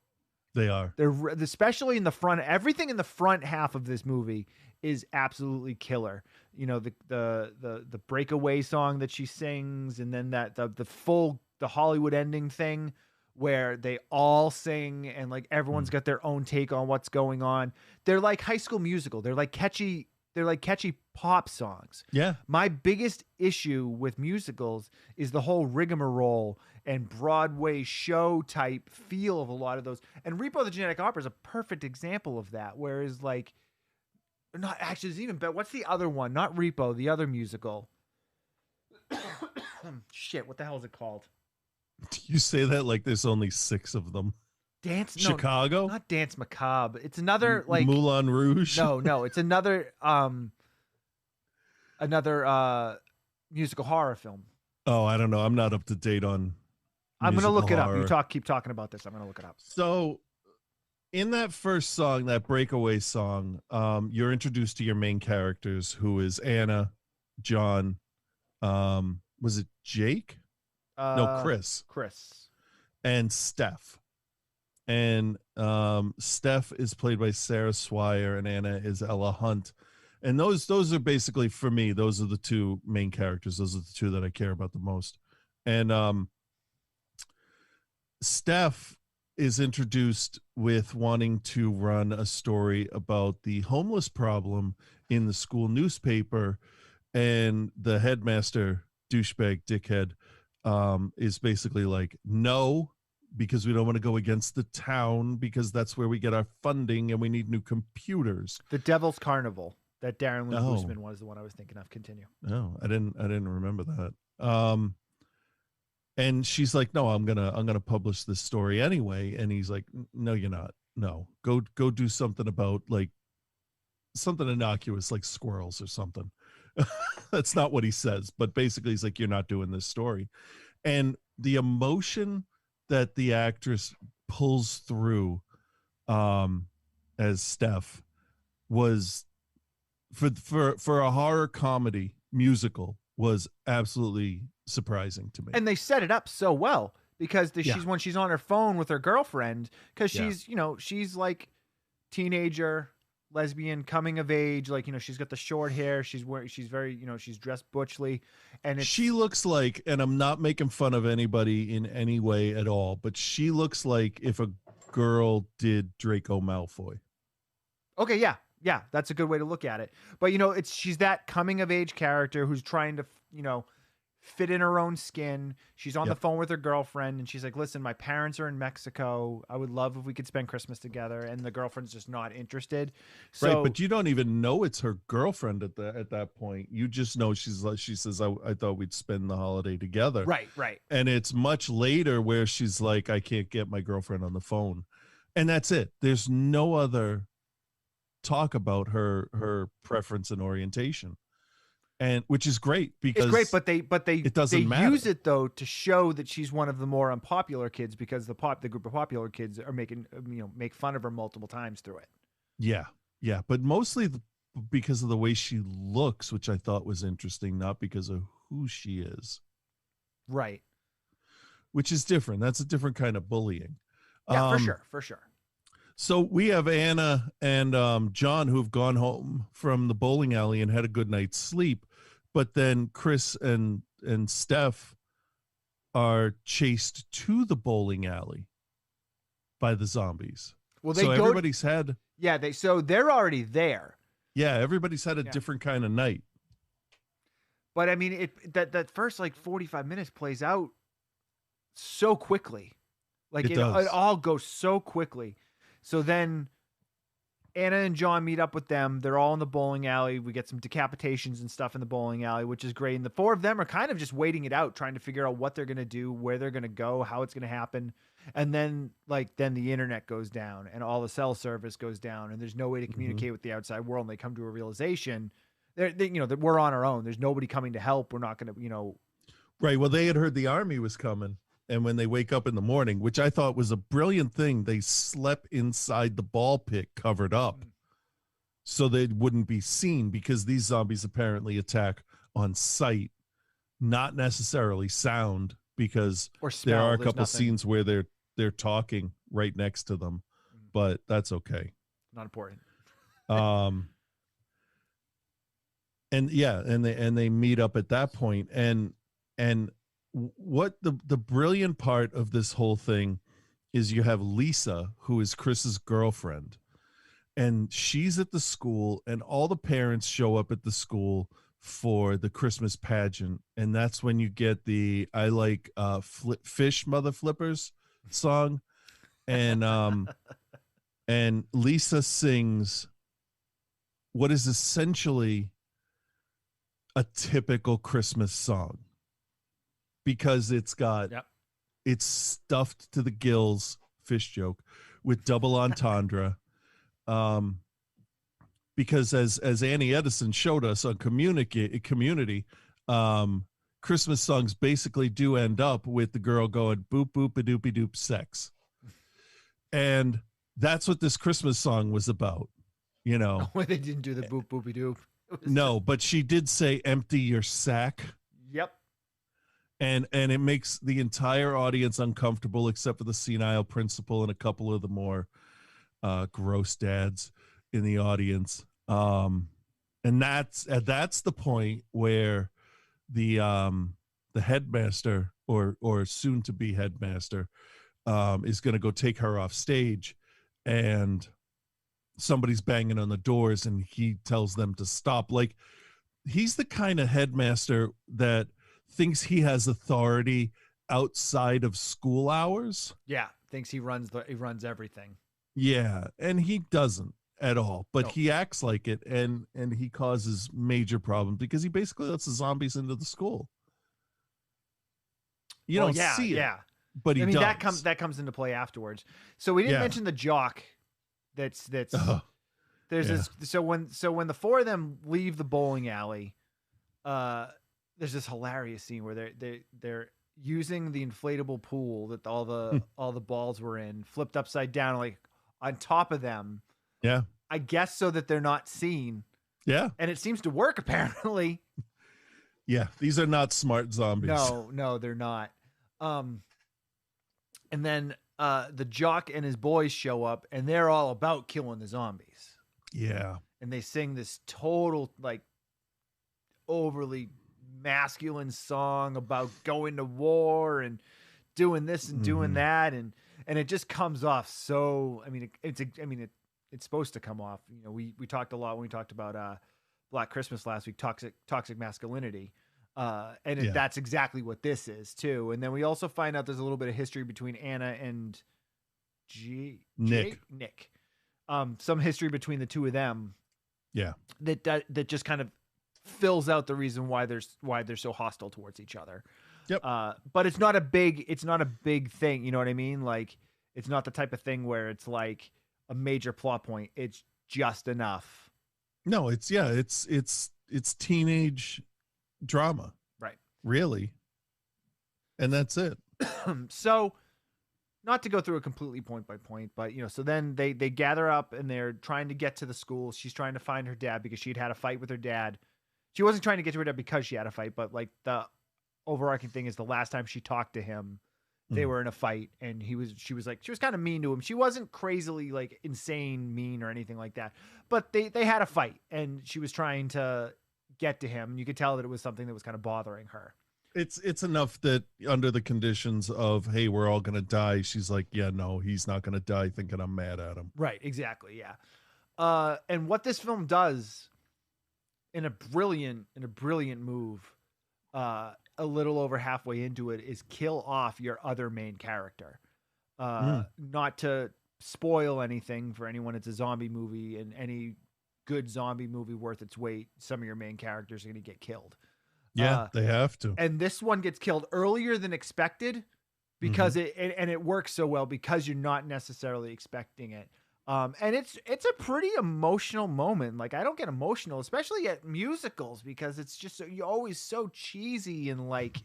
They are. They're especially in the front. Everything in the front half of this movie is absolutely killer. The breakaway song that she sings, and then the Hollywood ending thing where they all sing and like everyone's got their own take on what's going on. They're like High School Musical. They're like catchy pop songs. Yeah. My biggest issue with musicals is the whole rigmarole and Broadway show type feel of a lot of those. And Repo the Genetic Opera is a perfect example of that. Whereas like Not actually, it's even better. What's the other one? Not Repo, the other musical. Shit, what the hell is it called? You say that like there's only 6 of them. Dance? No, Chicago? not Dance Macabre. It's another like Moulin Rouge? no, it's another musical horror film. Oh, I don't know. I'm not up to date on. I'm gonna look it up. Horror. You keep talking about this. I'm gonna look it up. So, in that first song, that breakaway song, you're introduced to your main characters, who is Anna, John. Was it Jake? No, Chris. Chris and Steph. And Steph is played by Sarah Swire, and Anna is Ella Hunt. And those are basically, for me, those are the 2 main characters. Those are the 2 that I care about the most. And Steph is introduced with wanting to run a story about the homeless problem in the school newspaper, and the headmaster, douchebag dickhead, is basically like, no, because we don't want to go against the town, because that's where we get our funding and we need new computers. The Devil's Carnival. That Darren Lynn Bousman was the one I was thinking of. Continue. No, I didn't remember that. And she's like, no, I'm gonna publish this story anyway. And he's like, no, you're not. No, go do something about like something innocuous like squirrels or something. That's not what he says, but basically he's like, you're not doing this story. And the emotion that the actress pulls through as Steph was for a horror comedy musical was absolutely surprising to me. And they set it up so well, because she's when she's on her phone with her girlfriend, because she's like teenager, lesbian, coming of age, like, she's got the short hair, she's very, she's dressed butchly, and she looks like, and I'm not making fun of anybody in any way at all, but she looks like if a girl did Draco Malfoy. Okay, yeah, that's a good way to look at it. But she's that coming of age character who's trying to fit in her own skin. She's on the phone with her girlfriend, and she's like, listen, my parents are in Mexico. I would love if we could spend Christmas together. And the girlfriend's just not interested. So, right, but you don't even know it's her girlfriend at that point. You just know she says, I thought we'd spend the holiday together. Right. And it's much later where she's like, I can't get my girlfriend on the phone. And that's it. There's no other talk about her preference and orientation. And which is great, because it's great, but they it doesn't matter. Use it though to show that she's one of the more unpopular kids, because the group of popular kids are make fun of her multiple times through it. Yeah, but mostly because of the way she looks, which I thought was interesting, not because of who she is. Right. Which is different. That's a different kind of bullying. Yeah, for sure. So we have Anna and John, who've gone home from the bowling alley and had a good night's sleep. But then Chris and Steph are chased to the bowling alley by the zombies. Well, everybody's had. Yeah, they're already there. Yeah, everybody's had a different kind of night. But I mean, that first like 45 minutes plays out so quickly. Like it all goes so quickly. So then Anna and John meet up with them. They're all in the bowling alley. We get some decapitations and stuff in the bowling alley, which is great. And the 4 of them are kind of just waiting it out, trying to figure out what they're going to do, where they're going to go, how it's going to happen. And then the internet goes down and all the cell service goes down, and there's no way to communicate with the outside world. And they come to a realization that we're on our own. There's nobody coming to help. We're not going to, Right. Well, they had heard the army was coming. And when they wake up in the morning, which I thought was a brilliant thing, they slept inside the ball pit covered up so they wouldn't be seen, because these zombies apparently attack on sight, not necessarily sound, because or smell. There are a couple scenes where they're talking right next to them, but that's okay. Not important. And they meet up at that point, and what the brilliant part of this whole thing is, you have Lisa, who is Chris's girlfriend, and she's at the school, and all the parents show up at the school for the Christmas pageant. And that's when you get the I like fish mother flippers song. And and Lisa sings what is essentially a typical Christmas song, because Yep. it's stuffed to the gills, fish joke, with double entendre. Um, because as Annie Edison showed us on Community, um, Christmas songs basically do end up with the girl going boop boop a doopy doop sex, and that's what this Christmas song was about. You know, They didn't do the boop boopy doop. no, but she did say empty your sack. Yep. And it makes the entire audience uncomfortable, except for the senile principal and a couple of the more gross dads in the audience. And that's the point where the headmaster or soon to be headmaster is going to go take her off stage, and somebody's banging on the doors, and he tells them to stop. Like, he's the kind of headmaster that thinks he has authority outside of school hours. Yeah, thinks he runs everything. Yeah, and he doesn't at all, but No. he acts like it, and he causes major problems because he basically lets the zombies into the school. You don't see it, but he does. That comes into play afterwards. So we didn't mention the jock. That's there's this. So when the four of them leave the bowling alley, there's this hilarious scene where they're using the inflatable pool that all the balls were in, flipped upside down, like on top of them. Yeah. I guess so that they're not seen. Yeah. And it seems to work, apparently. Yeah. These are not smart zombies. No, they're not. And then the jock and his boys show up, and they're all about killing the zombies. Yeah. And they sing this total, like, overly masculine song about going to war and doing this and doing that, and it just comes off so. I mean, it's supposed to come off. You know, we talked a lot when we talked about Black Christmas last week, toxic masculinity, that's exactly what this is too. And then we also find out there's a little bit of history between Anna and Nick. Some history between the two of them. Yeah, that just kind of fills out the reason why they're so hostile towards each other. Yep. But it's not a big thing. You know what I mean? Like, it's not the type of thing where it's like a major plot point. It's just enough. No, it's teenage drama. Right. Really. And that's it. So, not to go through it completely point by point, but so then they gather up and they're trying to get to the school. She's trying to find her dad because she'd had a fight with her dad. She wasn't trying to get to her dad because she had a fight, but like the overarching thing is the last time she talked to him, they were in a fight, and she was kind of mean to him. She wasn't crazily like insane mean or anything like that, but they had a fight, and she was trying to get to him, and you could tell that it was something that was kind of bothering her. It's enough that under the conditions of, hey, we're all gonna die, she's like, yeah, no, he's not gonna die thinking I'm mad at him. Right, exactly, yeah. And what this film does in a brilliant move, a little over halfway into it, is kill off your other main character. Not to spoil anything for anyone, it's a zombie movie, and any good zombie movie worth its weight, some of your main characters are going to get killed. Yeah, they have to. And this one gets killed earlier than expected because it works so well because you're not necessarily expecting it. And it's a pretty emotional moment. Like, I don't get emotional, especially at musicals, because it's just you're always so cheesy and like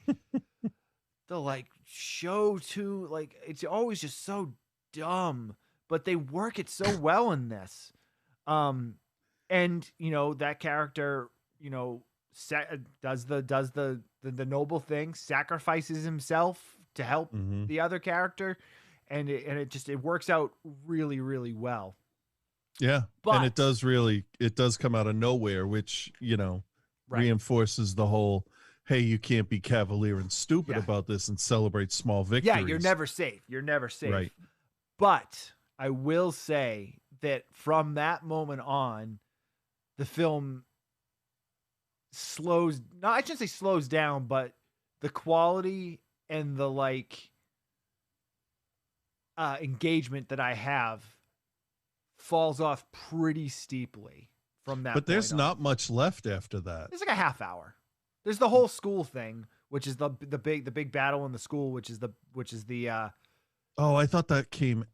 the like show too, like it's always just so dumb, but they work it so well in this. And that character, does the noble thing, sacrifices himself to help the other character. And it works out really, really well. Yeah. And it does come out of nowhere, which, reinforces the whole, hey, you can't be cavalier and stupid about this and celebrate small victories. Yeah, you're never safe. Right. But I will say that from that moment on, the film I shouldn't say slows down, but the quality and the engagement that I have falls off pretty steeply from that But there's point on. not much left after that. It's like a half hour. There's the whole school thing, which is the big battle in the school, which is the Oh, I thought that came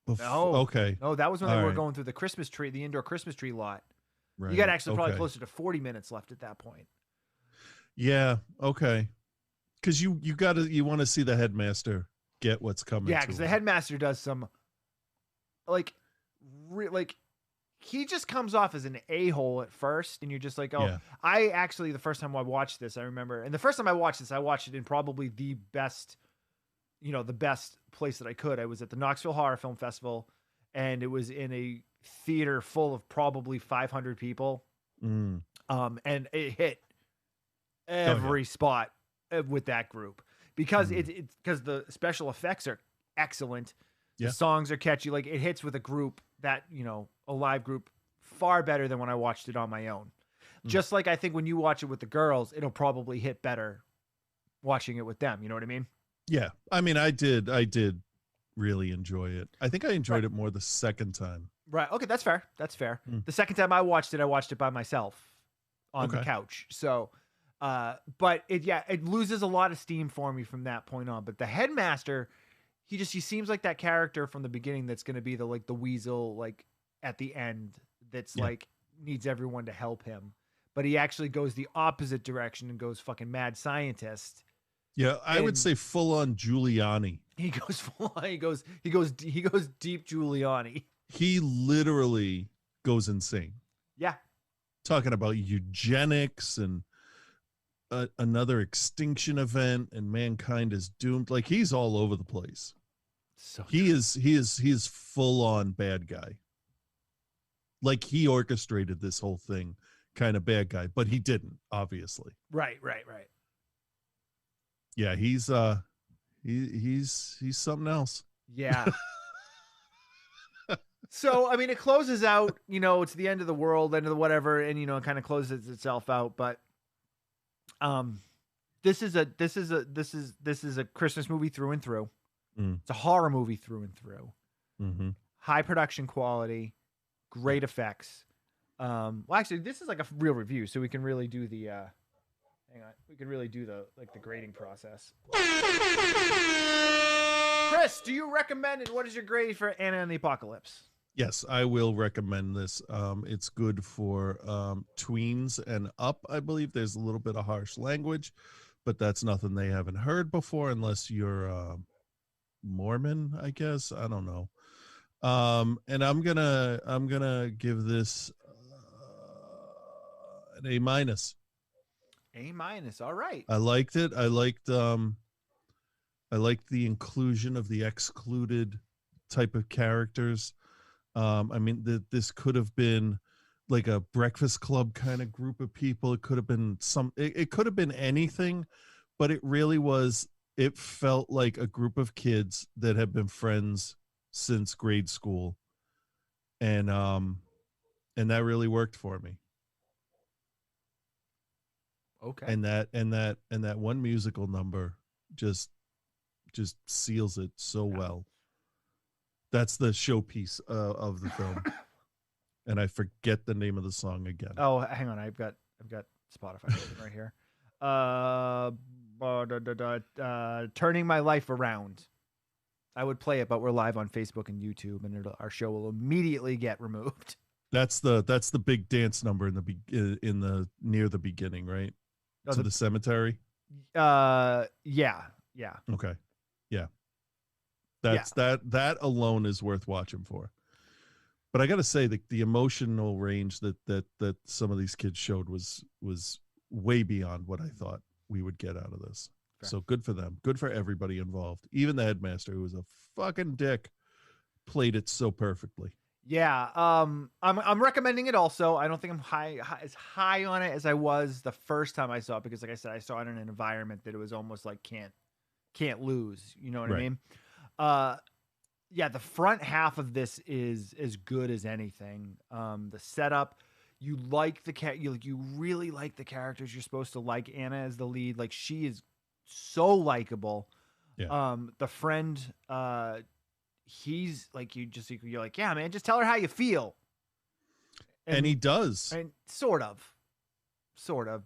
before. no. Okay. No, that was when All they were right. going through the Christmas tree, the indoor Christmas tree lot. Right. You got actually probably Okay. closer to 40 minutes left at that point. Yeah. Okay. Because you want to see the headmaster get what's coming. Yeah, to because him. the headmaster does some like he just comes off as an a-hole at first, and you're just like, oh, Yeah. I actually, the first time I watched this, I remember, and the first time I watched it in probably the best place that I could. I was at the Knoxville Horror Film Festival, and it was in a theater full of probably 500 people. Mm. And it hit every spot with that group because it's because the special effects are excellent. Yeah. The songs are catchy. Like, it hits with a group that, a live group, far better than when I watched it on my own. Just like I think when you watch it with the girls, it'll probably hit better watching it with them. You know what I mean? Yeah. I mean, I did really enjoy it. I think I enjoyed it more the second time. Right. Okay. That's fair. The second time I watched it by myself on the Okay. couch. So, but it loses a lot of steam for me from that point on. But the headmaster, he seems like that character from the beginning that's going to be the weasel, like at the end, that's like needs everyone to help him. But he actually goes the opposite direction and goes fucking mad scientist. Yeah, I would say full on Giuliani. He goes full on. He goes deep Giuliani. He literally goes insane. Yeah. Talking about eugenics and another extinction event, and mankind is doomed. Like, he's all over the place. So he is full on bad guy. Like, he orchestrated this whole thing, kind of bad guy, but he didn't, obviously. Right. Yeah, he's something else. Yeah. So, I mean, it closes out, it's the end of the world, end of the whatever, and, it kind of closes itself out. But, this is a Christmas movie through and through. It's a horror movie through and through. Mm-hmm. High production quality, great effects. Well, actually, this is like a real review, so we can really do the, the grading process. Chris, do you recommend it? What is your grade for Anna and the Apocalypse? Yes, I will recommend this. It's good for tweens and up, I believe. There's a little bit of harsh language, but that's nothing they haven't heard before, unless you're Mormon, I guess. I don't know. And I'm gonna give this an A-. A-. All right. I liked it. I liked the inclusion of the excluded type of characters. I mean, this could have been like a Breakfast Club kind of group of people. It could have been it could have been anything, but it really was. It felt like a group of kids that have been friends since grade school, and that really worked for me. Okay. And that one musical number just seals it so well. That's the showpiece of the film. And I forget the name of the song again. Oh, hang on. I've got Spotify right here. Turning My Life Around. I would play it, but we're live on Facebook and YouTube, and our show will immediately get removed. That's the big dance number in the near the beginning, right? Oh, to the cemetery. Yeah. Okay. Yeah. That alone is worth watching for. But I got to say, the emotional range that some of these kids showed was way beyond what I thought we would get out of this. Fair. So good for them. Good for everybody involved. Even the headmaster, who was a fucking dick, played it so perfectly. Yeah. I'm recommending it also. I don't think I'm as high on it as I was the first time I saw it, because like I said, I saw it in an environment that it was almost like can't lose. You know what I mean? Yeah, the front half of this is as good as anything. The setup, you like you really like the characters. You're supposed to like Anna as the lead. Like, she is so likable. Yeah. The friend, he's like, you're like, yeah, man, just tell her how you feel. And he does. And sort of,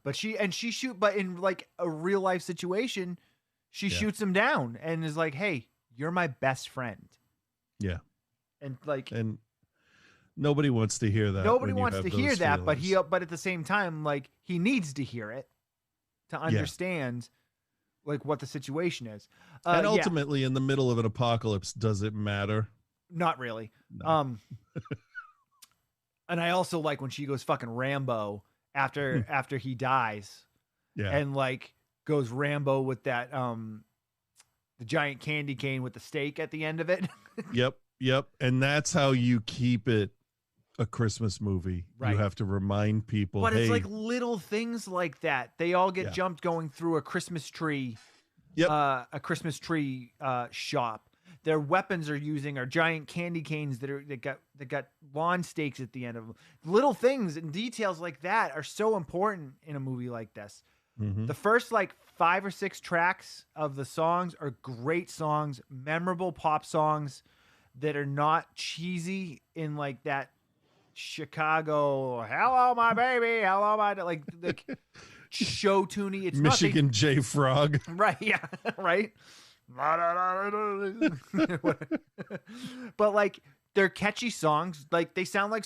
but but in like a real life situation, she shoots him down and is like, "Hey, you're my best friend." Yeah. And like, and nobody wants to hear that. Nobody wants to hear that, but at the same time, like, he needs to hear it to understand like what the situation is. And ultimately, in the middle of an apocalypse, does it matter? Not really. No. And I also like when she goes fucking Rambo after he dies. Yeah. And like goes Rambo with that the giant candy cane with the steak at the end of it. Yep. And that's how you keep it a Christmas movie. Right. You have to remind people. But it's like little things like that. They all get jumped going through a Christmas tree. Yep. A Christmas tree shop. Their weapons are giant candy canes that got lawn stakes at the end of them. Little things and details like that are so important in a movie like this. Mm-hmm. The first like 5 or 6 tracks of the songs are great songs, memorable pop songs that are not cheesy in like that Chicago, hello my baby, hello my, like show tuney. It's Michigan J Frog. Right, yeah, right. But like they're catchy songs, like they sound like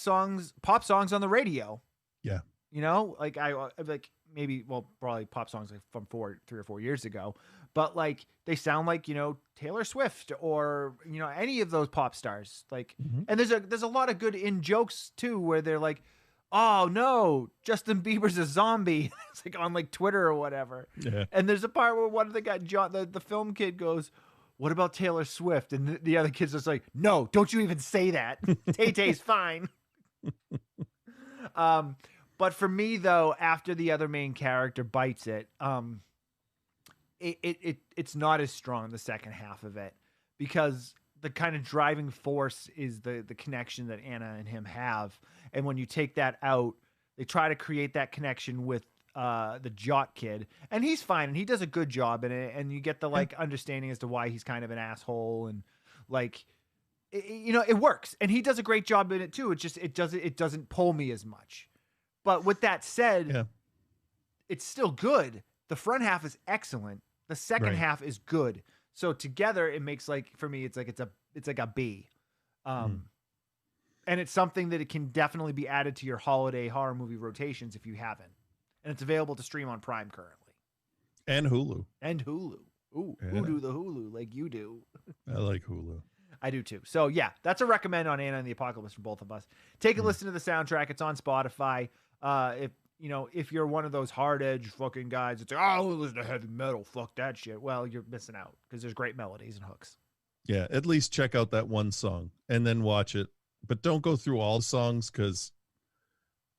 pop songs on the radio. Yeah. You know, like I like maybe, well, probably pop songs like from 3 or 4 years ago, but like they sound like, you know, Taylor Swift or, you know, any of those pop stars. Like, and there's a lot of good in jokes too, where they're like, "Oh no, Justin Bieber's a zombie." It's like on like Twitter or whatever. Yeah. And there's a part where one of the guy, the film kid goes, "What about Taylor Swift?" And the other kid's just like, "No, don't you even say that. Tay-Tay's fine." But for me though, after the other main character bites it, it's not as strong the second half of it, because the kind of driving force is the connection that Anna and him have. And when you take that out, they try to create that connection with the yhat kid, and he's fine and he does a good job in it, and you get the like understanding as to why he's kind of an asshole, and like you know, it works, and he does a great job in it too. It's just it doesn't pull me as much. But with that said, it's still good. The front half is excellent. The second half is good. So together it makes, like, for me, it's like a B. And it's something that it can definitely be added to your holiday horror movie rotations if you haven't. And it's available to stream on Prime currently. And Hulu. Ooh, who do the Hulu like you do? I like Hulu. I do too. So yeah, that's a recommend on Anna and the Apocalypse for both of us. Take a listen to the soundtrack. It's on Spotify. If you're one of those hard edge fucking guys that's like, "Oh, listen to heavy metal, fuck that shit," well, you're missing out, because there's great melodies and hooks. Yeah, at least check out that one song and then watch it. But don't go through all songs, because,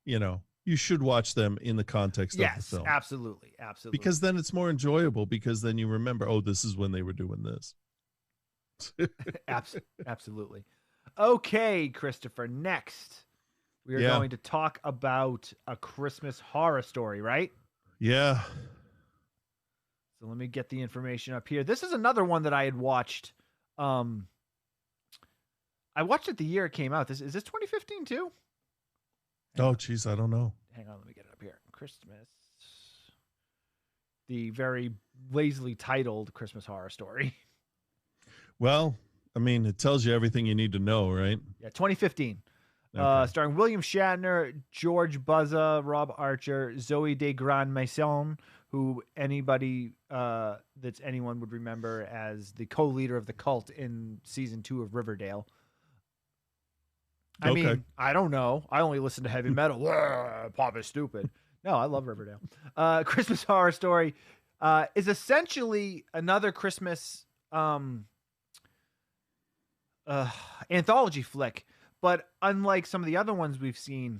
you know, you should watch them in the context of the film. Yes, absolutely. Because then it's more enjoyable, because then you remember, oh, this is when they were doing this. Absolutely. Okay, Christopher, next we are going to talk about A Christmas Horror Story, right? Yeah. So let me get the information up here. This is another one that I had watched. I watched it the year it came out. Is this 2015 too? Oh, geez, I don't know. Hang on, let me get it up here. Christmas. The very lazily titled Christmas Horror Story. Well, I mean, it tells you everything you need to know, right? Yeah, 2015. Okay. Starring William Shatner, George Buzza, Rob Archer, Zoe de Grand Maison, who anyone would remember as the co-leader of the cult in season 2 of Riverdale. I mean, I don't know. I only listen to heavy metal. Pop is stupid. No, I love Riverdale. Christmas Horror Story is essentially another Christmas anthology flick. But unlike some of the other ones we've seen,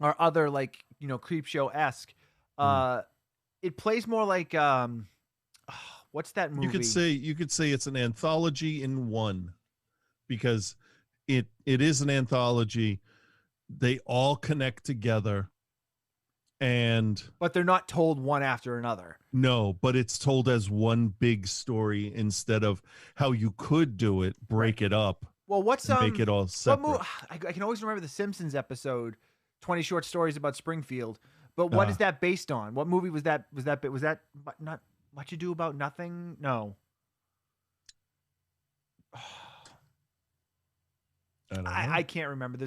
or other, like, you know, Creepshow-esque, it plays more like what's that movie? You could say it's an anthology in one, because it is an anthology. They all connect together, but they're not told one after another. No, but it's told as one big story, instead of how you could do it, break it up. Well, what's and make it all separate. I can always remember the Simpsons episode, 20 Short Stories About Springfield. But what is Ah. that based on? What movie was that? Was that not What You Do About Nothing? No. I don't know. I can't remember.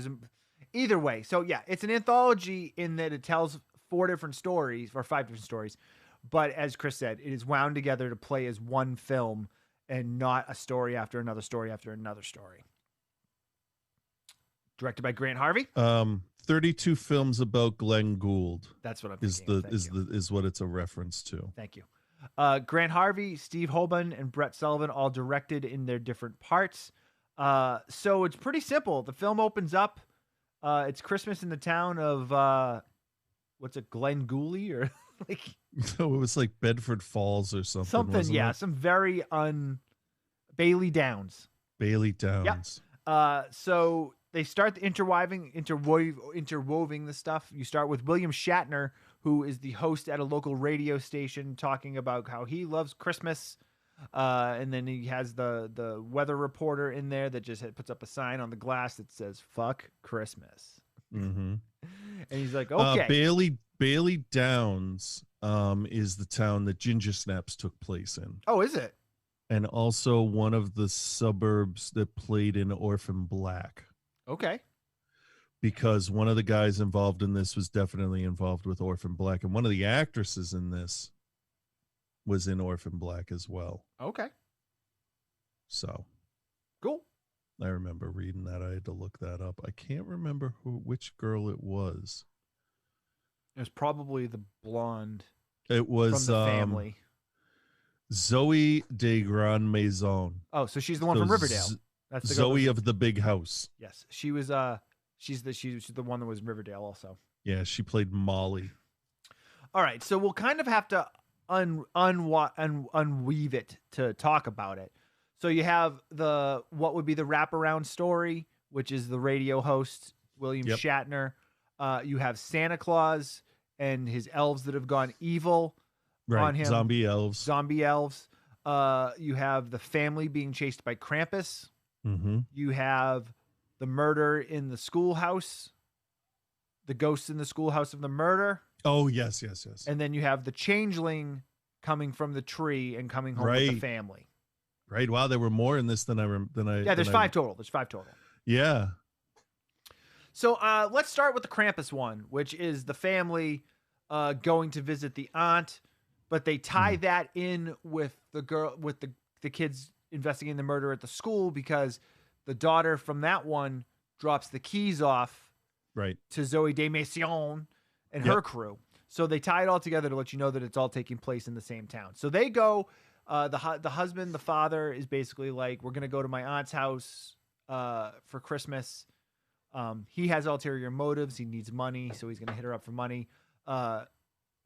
Either way. So yeah, it's an anthology in that it tells 5 different stories, but as Chris said, it is wound together to play as one film and not a story after another story after another story. Directed by Grant Harvey. 32 films about Glenn Gould. That's what I'm thinking. Is what it's a reference to. Thank you. Grant Harvey, Steve Hoban, and Brett Sullivan all directed in their different parts. So it's pretty simple. The film opens up. It's Christmas in the town of what's it, Glen Gooley or like? No, it was like Bedford Falls or something. Some very Bailey Downs. Bailey Downs. Yep. So they start interweaving the stuff. You start with William Shatner, who is the host at a local radio station, talking about how he loves Christmas. And then he has the weather reporter in there that just puts up a sign on the glass that says "Fuck Christmas." Mm-hmm. And he's like, "Okay." Bailey Downs is the town that Ginger Snaps took place in. Oh, is it? And also one of the suburbs that played in Orphan Black. Okay. Because one of the guys involved in this was definitely involved with Orphan Black, and one of the actresses in this was in Orphan Black as well. Okay. So cool. I remember reading that. I had to look that up. I can't remember which girl it was. It was probably the blonde. It was from the family. Zoe de Grand Maison. Oh, so she's the one from Riverdale. That's the Zoe of the Big House. Yes, she was. She's the one that was Riverdale also. Yeah, she played Molly. All right, so we'll kind of have to unweave it to talk about it. So you have what would be the wraparound story, which is the radio host William Shatner. You have Santa Claus and his elves that have gone evil on him. Zombie elves. You have the family being chased by Krampus. Mm-hmm. You have the murder in the schoolhouse, the ghosts in the schoolhouse of the murder. Oh, yes. And then you have the changeling coming from the tree and coming home with the family. Right. Wow, there were more in this than I. Yeah, there's 5 total. Yeah. So let's start with the Krampus one, which is the family going to visit the aunt, but they tie that in with the kids investigating the murder at the school because the daughter from that one drops the keys off to Zoe de Maison and her crew. So they tie it all together to let you know that it's all taking place in the same town. So they go, the husband, the father is basically like, we're going to go to my aunt's house for Christmas. He has ulterior motives. He needs money, so he's going to hit her up for money.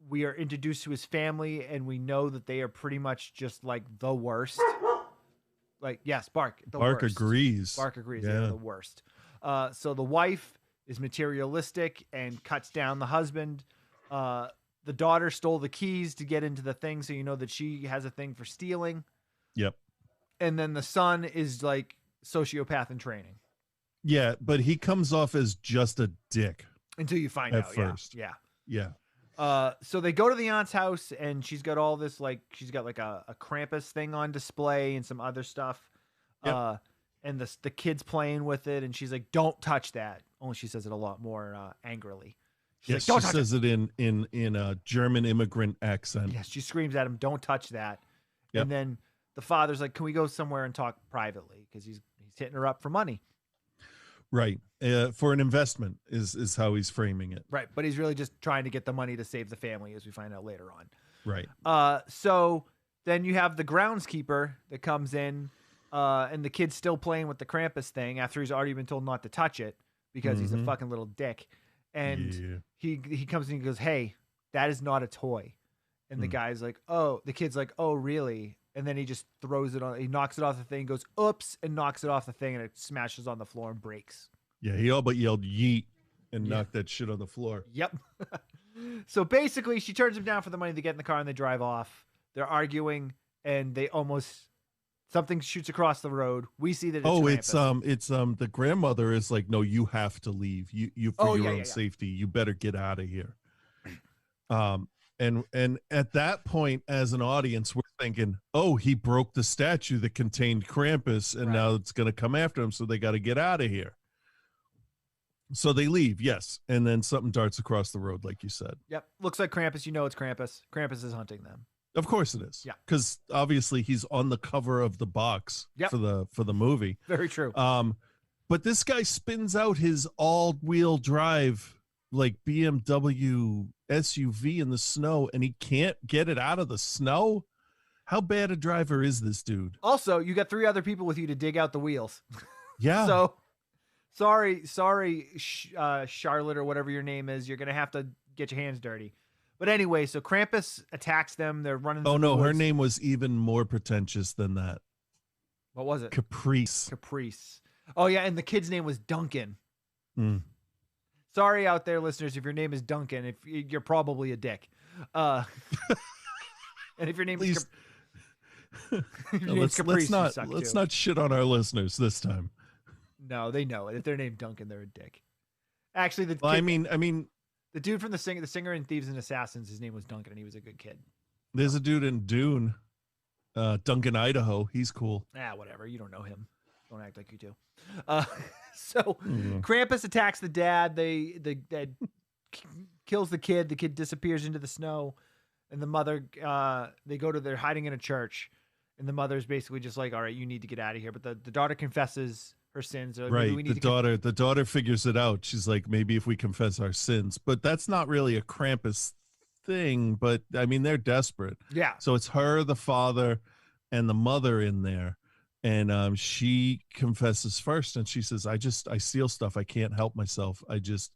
We are introduced to his family, and we know that they are pretty much just like the worst. Like, yes, Bark. Bark agrees. Bark agrees. Yeah. They're the worst. So the wife is materialistic and cuts down the husband. The daughter stole the keys to get into the thing, so you know that she has a thing for stealing. Yep. And then the son is like sociopath in training. Yeah, but he comes off as just a dick. Until you find out. First. Yeah. So they go to the aunt's house, and she's got all this, like, she's got like a Krampus thing on display and some other stuff. Yep. And the kid's playing with it, and she's like, "Don't touch that." Only she says it a lot more angrily. Yes, she says it in a German immigrant accent. Yes, she screams at him, "Don't touch that." Yep. And then the father's like, "Can we go somewhere and talk privately?" Because he's hitting her up for money. Right. For an investment is how he's framing it. Right. But he's really just trying to get the money to save the family, as we find out later on. Right. So then you have the groundskeeper that comes in, and the kid's still playing with the Krampus thing after he's already been told not to touch it because he's a fucking little dick. And he comes in and goes, "Hey, that is not a toy." And the guy's like, "Oh," the kid's like, "Oh, really?" And then he just throws it on. He knocks it off the thing, goes, "Oops," and knocks it off the thing, and it smashes on the floor and breaks. Yeah, he all but yelled "yeet" and knocked that shit on the floor. Yep. So basically, she turns him down for the money. They get in the car and they drive off. They're arguing, and they almost Something shoots across the road. We see that it's Oh, Krampus. it's the grandmother is like, no, you have to leave. You for Oh, your yeah, own yeah, yeah. safety, you better get out of here. And at that point, as an audience, we're thinking, oh, he broke the statue that contained Krampus, and Right. now it's going to come after him, so they got to get out of here. So they leave, yes, and then something darts across the road, like you said. Yep. Looks like Krampus. You know it's Krampus. Krampus is hunting them. Of course it is. Yeah. Because obviously he's on the cover of the box Yep. for the movie. Very true. But this guy spins out his all-wheel drive like BMW SUV in the snow, and he can't get it out of the snow. How bad a driver is this dude? Also, you got 3 other people with you to dig out the wheels. Yeah. So sorry, Charlotte or whatever your name is. You're gonna have to get your hands dirty. But anyway, so Krampus attacks them. They're running. Oh no, her her name was even more pretentious than that. What was it? Caprice. Oh yeah, and the kid's name was Duncan. Sorry out there, listeners, if your name is Duncan, if you're probably a dick. And if your name is Caprice, let's not shit on our listeners this time. No, they know it. If they're named Duncan, they're a dick. Actually, I mean, the dude from the singer in Thieves and Assassins, his name was Duncan, and he was a good kid. There's a dude in Dune, Duncan, Idaho. He's cool. Whatever. You don't know him. Don't act like you do. Krampus attacks the dad. The dad kills the kid. The kid disappears into the snow, and the mother. They're hiding in a church, and the mother's basically just like, "All right, you need to get out of here." But the daughter confesses her sins. Right. The daughter figures it out. She's like, maybe if we confess our sins, but that's not really a Krampus thing. But I mean, they're desperate. Yeah. So it's her, the father, and the mother in there. And she confesses first, and she says, I steal stuff. I can't help myself. I just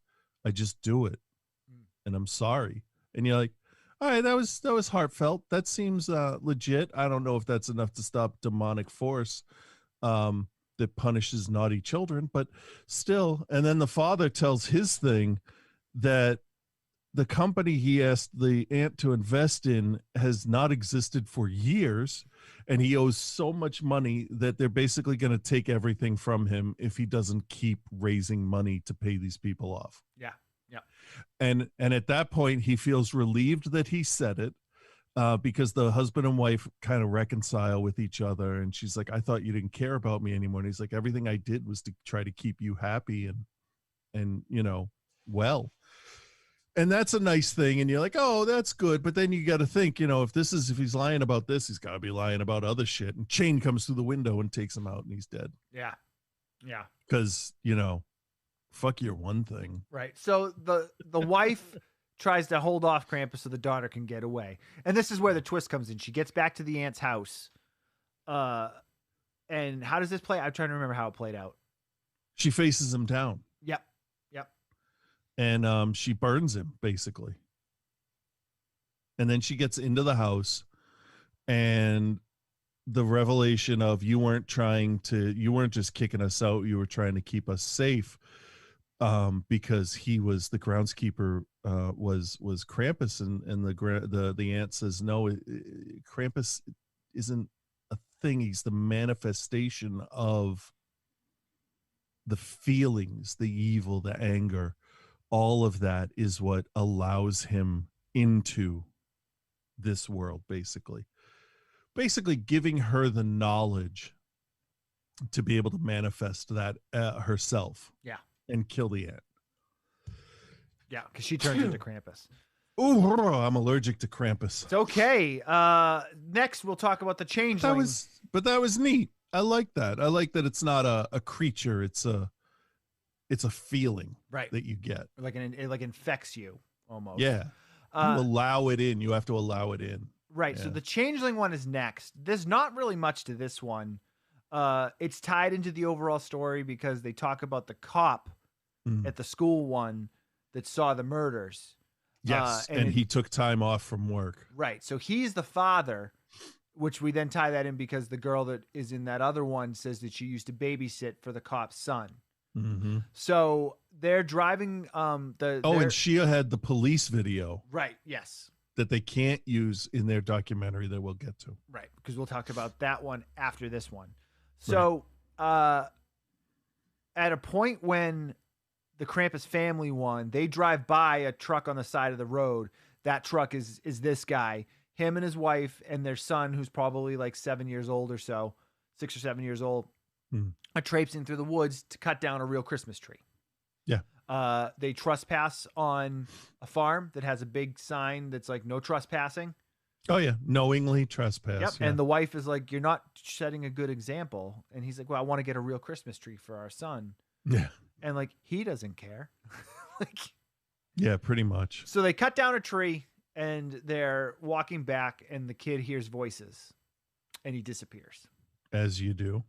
do it. And I'm sorry. And you're like, all right, that was heartfelt. That seems legit. I don't know if that's enough to stop demonic force that punishes naughty children, but still. And then the father tells his thing that the company he asked the aunt to invest in has not existed for years, and he owes so much money that they're basically going to take everything from him if he doesn't keep raising money to pay these people off. Yeah. Yeah. And at that point, he feels relieved that he said it, because the husband and wife kind of reconcile with each other. And she's like, I thought you didn't care about me anymore. And he's like, everything I did was to try to keep you happy and well. And that's a nice thing. And you're like, oh, that's good. But then you got to think, if he's lying about this, he's got to be lying about other shit. And Chain comes through the window and takes him out, and he's dead. Yeah. Yeah. Because, fuck your one thing. Right. So the wife tries to hold off Krampus so the daughter can get away. And this is where the twist comes in. She gets back to the aunt's house. And how does this play? I'm trying to remember how it played out. She faces him down. Yep. And she burns him, basically. And then she gets into the house, and the revelation of you weren't just kicking us out, you were trying to keep us safe, because he was the groundskeeper, was Krampus, and the aunt says, no, Krampus isn't a thing. He's the manifestation of the feelings, the evil, the anger. All of that is what allows him into this world, basically giving her the knowledge to be able to manifest that herself. Yeah. And kill the ant. Yeah, because she turns into Krampus. Ooh, I'm allergic to Krampus. It's okay. Next, we'll talk about the changeling. That was neat. I like that. I like that it's not a creature. It's a feeling, right, that you get. It infects you almost. Yeah. You allow it in. You have to allow it in. Right. Yeah. So the changeling one is next. There's not really much to this one. It's tied into the overall story because they talk about the cop at the school one that saw the murders. Yes. And he took time off from work. Right. So he's the father, which we then tie that in because the girl that is in that other one says that she used to babysit for the cop's son. Mm-hmm. So they're driving. And Shia had the police video. Right. Yes. that they can't use in their documentary that we'll get to. Right, because we'll talk about that one after this one. So, at a point when the Krampus family won, they drive by a truck on the side of the road. That truck is this guy, him and his wife and their son, who's probably like 7 years old or so, 6 or 7 years old, are traipsing through the woods to cut down a real Christmas tree. Yeah. They trespass on a farm that has a big sign that's like no trespassing. Oh yeah, knowingly trespass. Yep. Yeah. And the wife is like, "You're not setting a good example." And he's like, "Well, I want to get a real Christmas tree for our son." Yeah. And like, he doesn't care. Like, yeah, pretty much. so they cut down a tree and they're walking back, and the kid hears voices and he disappears. As you do.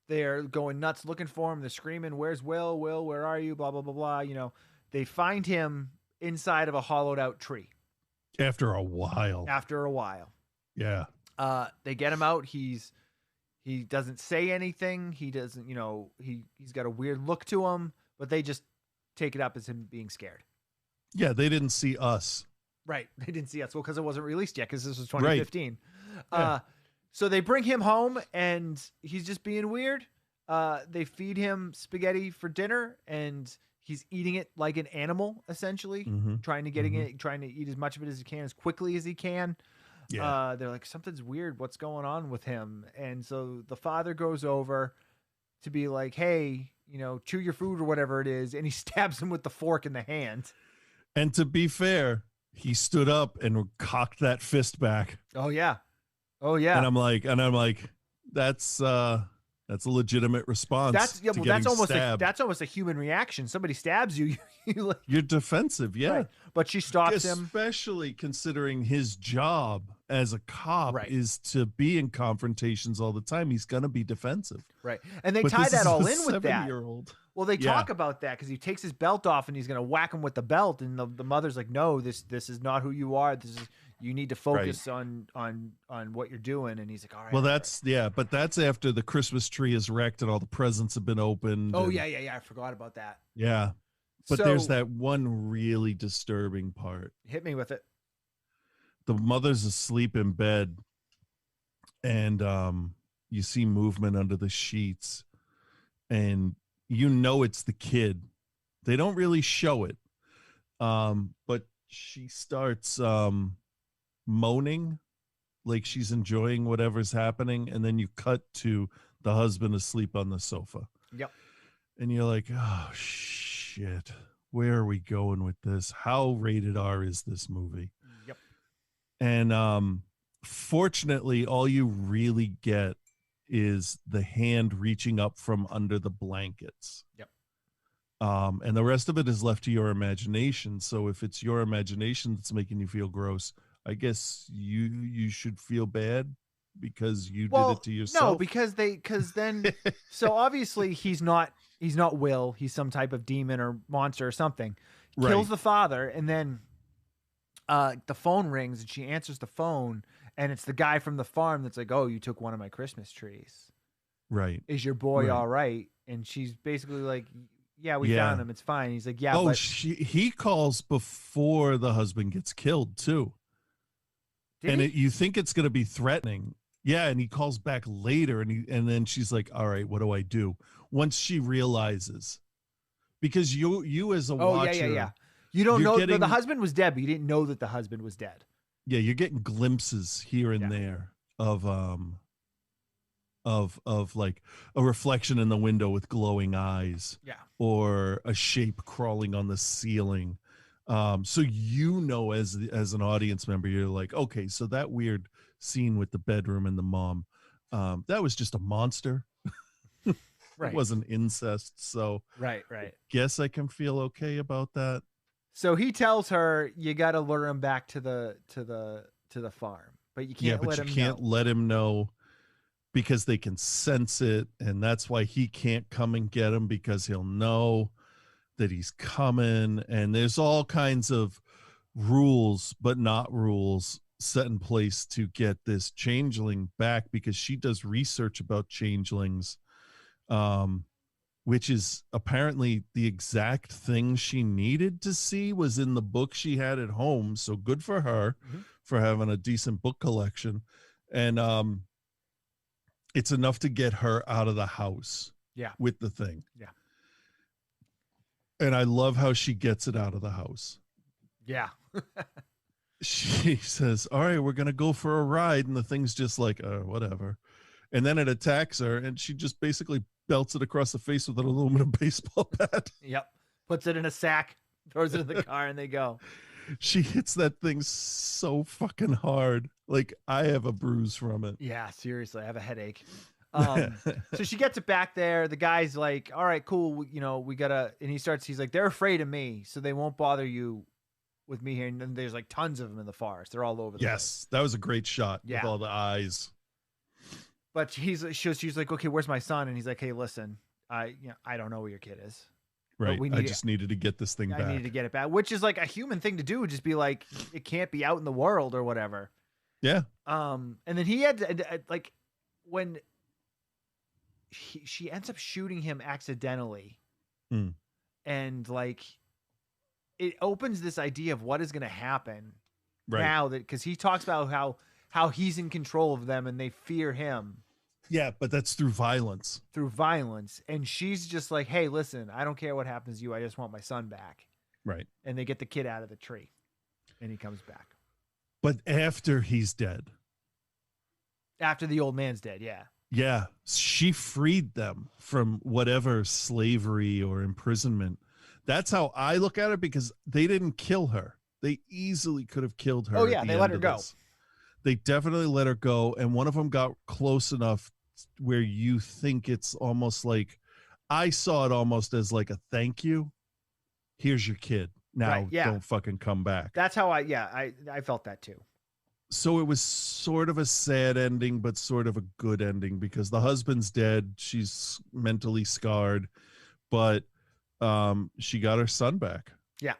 They're going nuts looking for him. They're screaming, "Where's Will? Will, where are you?" Blah, blah, blah, blah. You know, they find him inside of a hollowed out tree. After a while. Yeah. They get him out. He doesn't say anything. He doesn't, he's got a weird look to him, but they just take it up as him being scared. Yeah, they didn't see us. Right. They didn't see us. Well, because it wasn't released yet, because this was 2015. Right. Yeah. So they bring him home, and he's just being weird. They feed him spaghetti for dinner, and he's eating it like an animal, essentially, trying to eat as much of it as he can, as quickly as he can. Yeah. They're like, something's weird. What's going on with him? And so the father goes over to be like, "Hey, chew your food," or whatever it is. And he stabs him with the fork in the hand. And to be fair, he stood up and cocked that fist back. Oh yeah. And I'm like, that's a legitimate response. That's almost a human reaction. Somebody stabs you, you're defensive. Yeah. Right. But she stops him. Especially considering his job as a cop is to be in confrontations all the time. He's going to be defensive. Right. And they tie that all in with that. 7-year-old. Well, they talk about that because he takes his belt off and he's going to whack him with the belt. And the mother's like, "No, this is not who you are. You need to focus on what you're doing." And he's like, "All right." Well, but that's after the Christmas tree is wrecked and all the presents have been opened. Oh, yeah. I forgot about that. Yeah. But there's that one really disturbing part. Hit me with it. The mother's asleep in bed, and you see movement under the sheets, and it's the kid. They don't really show it, but she starts moaning like she's enjoying whatever's happening, and then you cut to the husband asleep on the sofa. Yep. And you're like, "Oh shit, where are we going with this? How rated R is this movie?" Yep. And fortunately, all you really get is the hand reaching up from under the blankets. Yep. And the rest of it is left to your imagination. So if it's your imagination that's making you feel gross, I guess you should feel bad because you did it to yourself. No, because then so obviously he's not Will. He's some type of demon or monster or something. Kills the father, and then the phone rings and she answers the phone, and it's the guy from the farm that's like, "Oh, you took one of my Christmas trees. Right. Is your boy all right?" And she's basically like, "Yeah, we found him. It's fine." He's like, "Yeah." Oh, he calls before the husband gets killed too. You think it's going to be threatening. Yeah. And he calls back later, and then she's like, "All right, what do I do?" Once she realizes, because you as a watcher. Yeah. You don't know that the husband was dead, but you didn't know that the husband was dead. Yeah. You're getting glimpses here and there of like a reflection in the window with glowing eyes. Yeah. Or a shape crawling on the ceiling. So as an audience member, you're like, okay, so that weird scene with the bedroom and the mom, that was just a monster. Right. It wasn't incest. So right. Guess I can feel okay about that. So he tells her, "You got to lure him back to the farm, but you can't let him know because they can sense it. And that's why he can't come and get him, because he'll know that he's coming. And there's all kinds of rules, but not rules, set in place to get this changeling back, because she does research about changelings. which is apparently the exact thing she needed to see, was in the book she had at home. So good for her for having a decent book collection. And it's enough to get her out of the house Yeah. with the thing. Yeah. And I love how she gets it out of the house. Yeah. She says, all right, we're going to go for a ride. And the thing's just like, whatever. And then it attacks her, and she just basically belts it across the face with an aluminum baseball bat. Yep. Puts it in a sack, throws it in the car, and they go. She hits that thing so fucking hard. Like, I have a bruise from it. Yeah, seriously, I have a headache. So she gets it back there. The guy's like, all right, cool. You know, we gotta, and he's like, they're afraid of me, so they won't bother you with me here. And then there's like tons of them in the forest. They're all over the place. That was a great shot with all the eyes. But she's like, okay, where's my son? And he's like, hey, listen, I don't know where your kid is. Right. I just needed to get this thing back. I needed to get it back, which is like a human thing to do. Just be like, it can't be out in the world or whatever. Yeah. And then he had to, like, when she ends up shooting him accidentally, and like, it opens this idea of what is going to happen now, that because he talks about how he's in control of them and they fear him. Yeah, but that's through violence. And she's just like, hey, listen, I don't care what happens to you. I just want my son back. Right. And they get the kid out of the tree and he comes back. But after he's dead. After the old man's dead, yeah. Yeah. She freed them from whatever slavery or imprisonment. That's how I look at it, because they didn't kill her. They easily could have killed her. Oh, yeah, they let her go. They definitely let her go. And one of them got close enough where you think it's almost like, I saw it almost as like a thank you. Here's your kid. Now don't fucking come back. That's how I felt that too. So it was sort of a sad ending, but sort of a good ending, because the husband's dead. She's mentally scarred, but she got her son back. Yeah.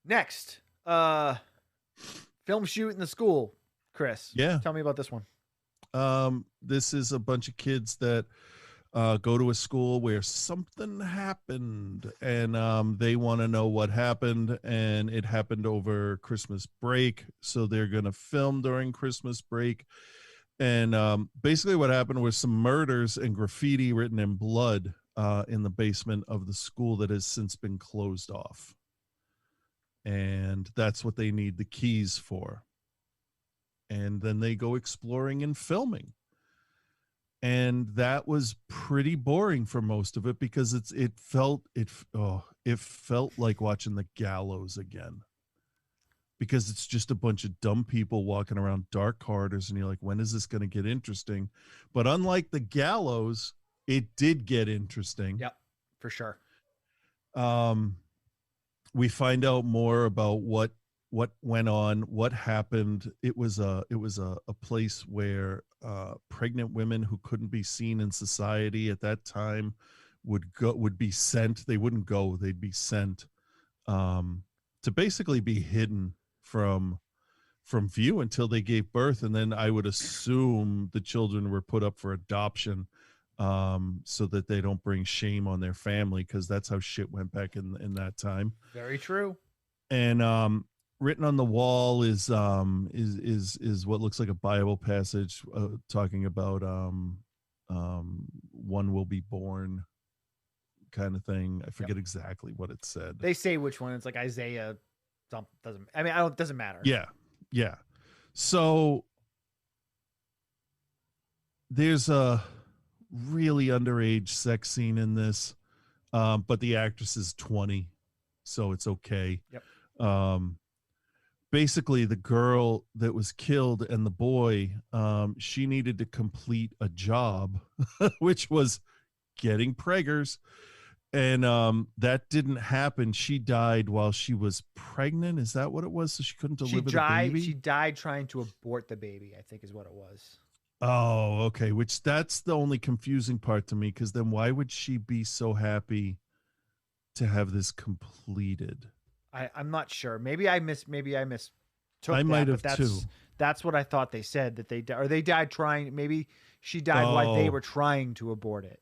Next, film shoot in the school. Chris, tell me about this one. This is a bunch of kids that go to a school where something happened, and they want to know what happened, and it happened over Christmas break, so they're going to film during Christmas break. And basically what happened was some murders and graffiti written in blood in the basement of the school that has since been closed off. And that's what they need the keys for. And then they go exploring and filming. And that was pretty boring for most of it, because it felt like watching the gallows again, because it's just a bunch of dumb people walking around dark corridors, and you're like, when is this going to get interesting? But unlike the gallows, it did get interesting. Yep, for sure. We find out more about what went on, what happened. It was a place where pregnant women who couldn't be seen in society at that time would be sent. They wouldn't go, they'd be sent to basically be hidden from view until they gave birth. And then I would assume the children were put up for adoption, so that they don't bring shame on their family, because that's how shit went back in that time. Very true. And written on the wall is what looks like a Bible passage talking about one will be born, kind of thing. I forget exactly what it said. They say which one. It's like Isaiah. Doesn't matter. Yeah. So there's a really underage sex scene in this, but the actress is 20, so it's okay. Yep. Basically the girl that was killed and the boy, she needed to complete a job, which was getting preggers. And that didn't happen. She died while she was pregnant. Is that what it was? So she couldn't deliver the baby? She died trying to abort the baby, I think is what it was. Oh, okay. Which that's the only confusing part to me, because then why would she be so happy to have this completed? I'm not sure. Maybe I mistook I might have too. That's what I thought they said, that they died trying. Maybe she died while they were trying to abort it.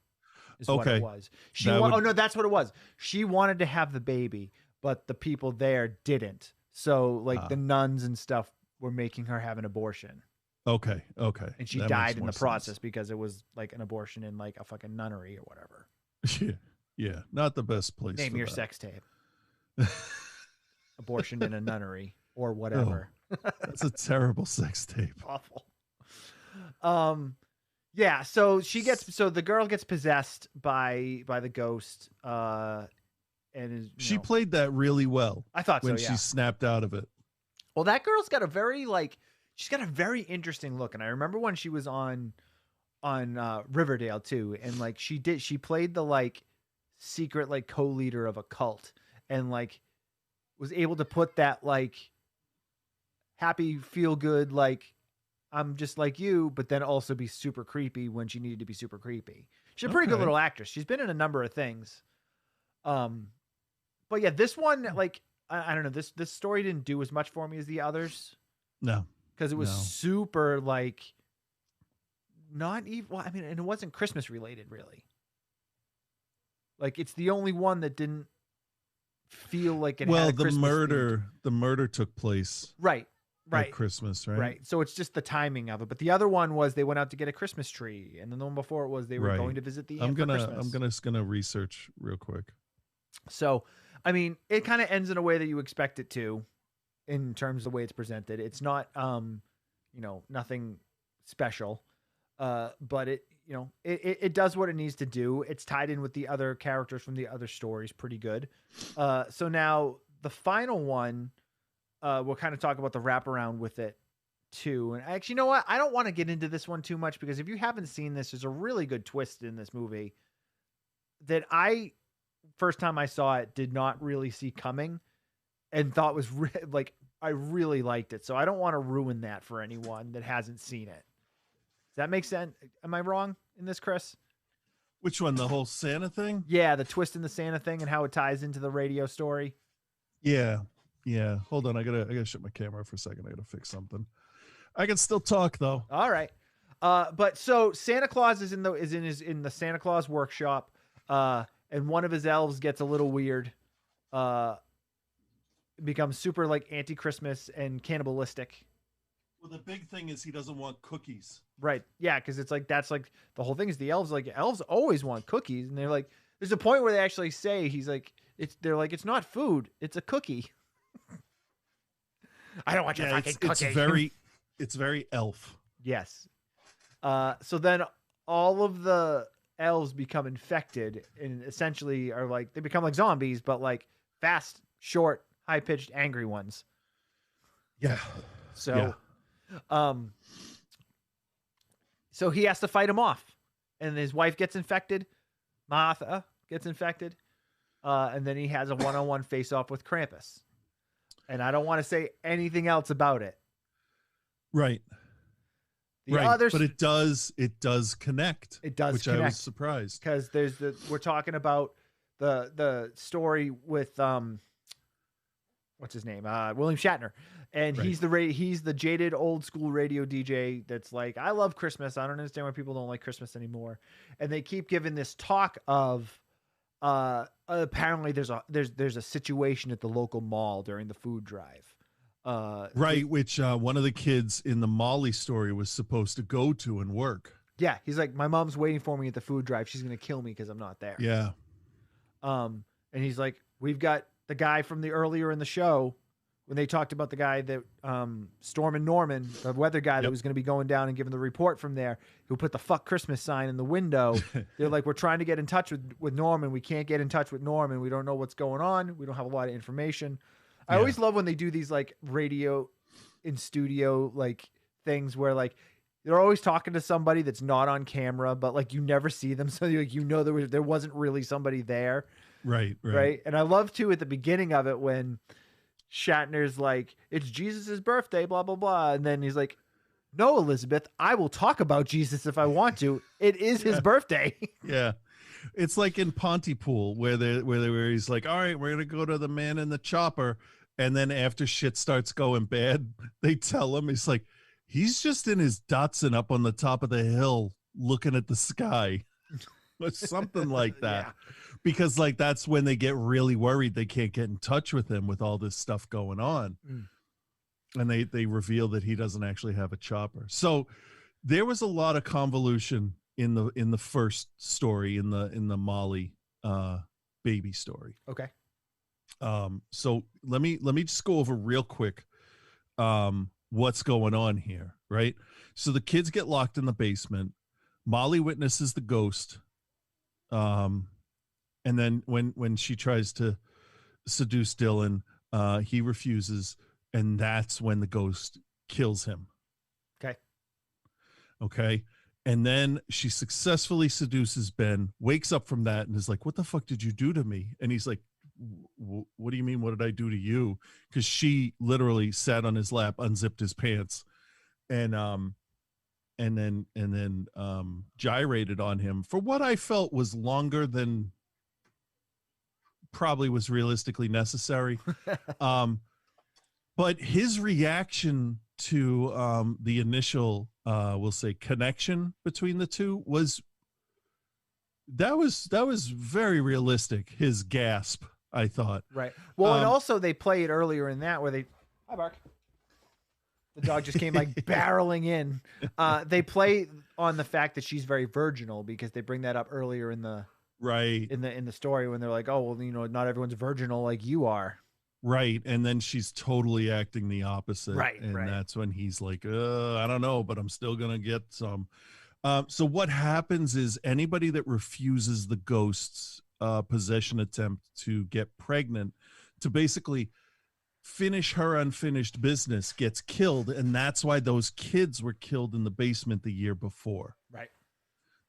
is what it was. Oh no, that's what it was. She wanted to have the baby, but the people there didn't. So like the nuns and stuff were making her have an abortion. Okay. And she died in the process because it was like an abortion in like a fucking nunnery or whatever. Yeah. Not the best place. Name your sex tape. Abortion in a nunnery or whatever. Oh, that's a terrible sex tape. Awful. Yeah, so the girl gets possessed by the ghost, and she played that really well. I thought when she snapped out of it. Well, that girl's got a very she's got a very interesting look, and I remember when she was on Riverdale too, and like she played the secret co-leader of a cult, and was able to put that happy feel good I'm just like you, but then also be super creepy when she needed to be super creepy. She's a pretty good little actress. She's been in a number of things. But yeah, this one, I don't know, this story didn't do as much for me as the others. No. Because it was super not even, well, I mean, and it wasn't Christmas related really. It's the only one that didn't feel like it had a Christmas the murder took place. Right. At Christmas, right? Right. So it's just the timing of it. But the other one was they went out to get a Christmas tree, and then the one before it was they were going to visit the aunt for Christmas. I'm gonna research real quick. So, I mean, it kind of ends in a way that you expect it to, in terms of the way it's presented. It's not, nothing special, but it does what it needs to do. It's tied in with the other characters from the other stories pretty good. So now the final one. We'll kind of talk about the wraparound with it too. And actually, you know what? I don't want to get into this one too much because if you haven't seen this, there's a really good twist in this movie that first time I saw it, did not really see coming and thought was I really liked it. So I don't want to ruin that for anyone that hasn't seen it. Does that make sense? Am I wrong in this, Chris? Which one? The whole Santa thing? Yeah. The twist in the Santa thing and how it ties into the radio story. Yeah. Yeah, hold on. I gotta shut my camera for a second. I gotta fix something. I can still talk though. All right. But so Santa Claus is in the Santa Claus workshop, and one of his elves gets a little weird, becomes super anti-Christmas and cannibalistic. Well, the big thing is he doesn't want cookies. Right. Yeah, because it's that's the whole thing is the elves elves always want cookies, and they're there's a point where they actually say it's not food, it's a cookie. I don't want your fucking cookie. It's very elf. Yes. So then all of the elves become infected and essentially are they become like zombies, but fast, short, high-pitched, angry ones. Yeah. So, so he has to fight him off, and his wife gets infected. Martha gets infected, and then he has a one-on-one face-off with Krampus. And I don't want to say anything else about it. Right. But it does connect. It does which connect. I was surprised. Because we're talking about the story with what's his name? William Shatner. And he's the jaded old school radio DJ that's I love Christmas. I don't understand why people don't like Christmas anymore. And they keep giving this talk of apparently there's a situation at the local mall during the food drive. Which one of the kids in the Molly story was supposed to go to and work. Yeah, he's my mom's waiting for me at the food drive. She's gonna kill me because I'm not there. Yeah. And he's we've got the guy from the earlier in the show when they talked about the guy that Storm and Norman, the weather guy that was going to be going down and giving the report from there, who put the "fuck Christmas" sign in the window. They're we're trying to get in touch with Norman. We can't get in touch with Norman. We don't know what's going on. We don't have a lot of information. I always love when they do these radio in studio things where they're always talking to somebody that's not on camera, but you never see them, so there wasn't really somebody there. Right. And I love too at the beginning of it when Shatner's it's Jesus's birthday, blah blah blah, and then he's no, Elizabeth, I will talk about Jesus if I want to. It is his birthday. Yeah. It's like in Pontypool where he's all right, we're gonna go to the man in the chopper, and then after shit starts going bad, they tell him he's just in his Datsun up on the top of the hill looking at the sky. or something like that. Yeah. Because like that's when they get really worried they can't get in touch with him with all this stuff going on. And they reveal that he doesn't actually have a chopper. So there was a lot of convolution in the first story, in the Molly baby story. Okay. So let me just go over real quick what's going on here, right? So the kids get locked in the basement. Molly witnesses the ghost. And then when she tries to seduce Dylan, he refuses, and that's when the ghost kills him. Okay. And then she successfully seduces Ben, wakes up from that, and is like, "What the fuck did you do to me?" And he's like, "What do you mean? What did I do to you?" Because she literally sat on his lap, unzipped his pants, and then gyrated on him for what I felt was longer than probably was realistically necessary. But his reaction to the initial we'll say connection between the two was very realistic. His gasp, I thought. Right. Well, and also they play it earlier in that where they, hi Bark. The dog just came like barreling in. They play on the fact that she's very virginal because they bring that up earlier in the in the story when they're like, "Oh, well, you know, not everyone's virginal like you are." Right. And then she's totally acting the opposite. Right. And right. that's when he's like, I don't know, but I'm still going to get some. So what happens is anybody that refuses the ghost's possession attempt to get pregnant, to basically finish her unfinished business, gets killed. And that's why those kids were killed in the basement the year before. Right.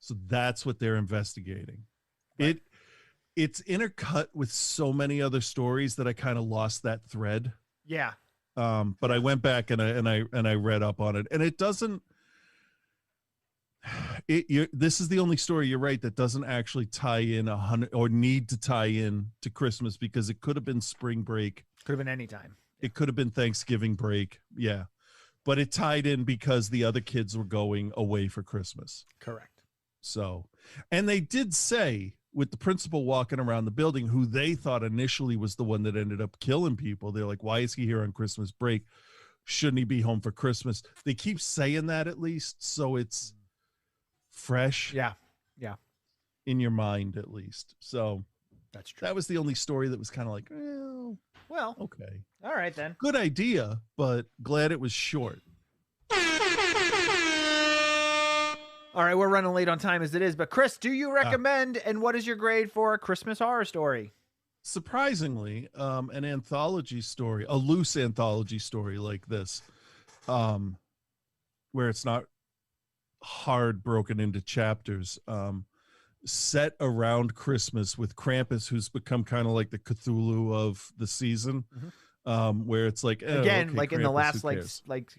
So that's what they're investigating. Right. It's intercut with so many other stories that I kind of lost that thread. Yeah. But I went back and I read up on it, and it doesn't. This is the only story, you're right, that doesn't actually tie in 100 or need to tie in to Christmas, because it could have been spring break. Could have been any time. It could have been Thanksgiving break. Yeah. But it tied in because the other kids were going away for Christmas. Correct. So, and they did say, with the principal walking around the building, who they thought initially was the one that ended up killing people, they're like, "Why is he here on Christmas break? Shouldn't he be home for Christmas?" They keep saying that, at least, so it's fresh. Yeah. Yeah. In your mind, at least. So that's true. That was the only story that was kind of like, well, okay. All right, then. Good idea, but glad it was short. All right, we're running late on time as it is, but Chris, do you recommend, and what is your grade for A Christmas Horror Story? Surprisingly, an anthology story, a loose anthology story like this, where it's not hard broken into chapters, set around Christmas with Krampus, who's become kind of like the Cthulhu of the season, where it's like, again, okay, like Krampus, in the last like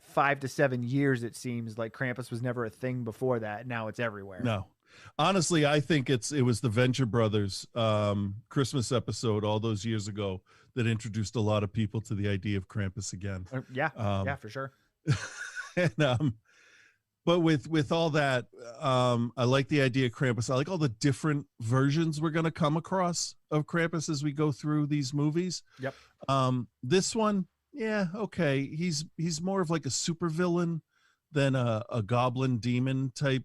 5 to 7 years, it seems like Krampus was never a thing before that. Now it's everywhere. No, honestly, I think it was the Venture Brothers Christmas episode all those years ago that introduced a lot of people to the idea of Krampus again. Yeah, for sure. And but with all that, I like the idea of Krampus. I like all the different versions we're going to come across of Krampus as we go through these movies. Yep. This one, yeah, okay. He's more of like a supervillain than a goblin demon type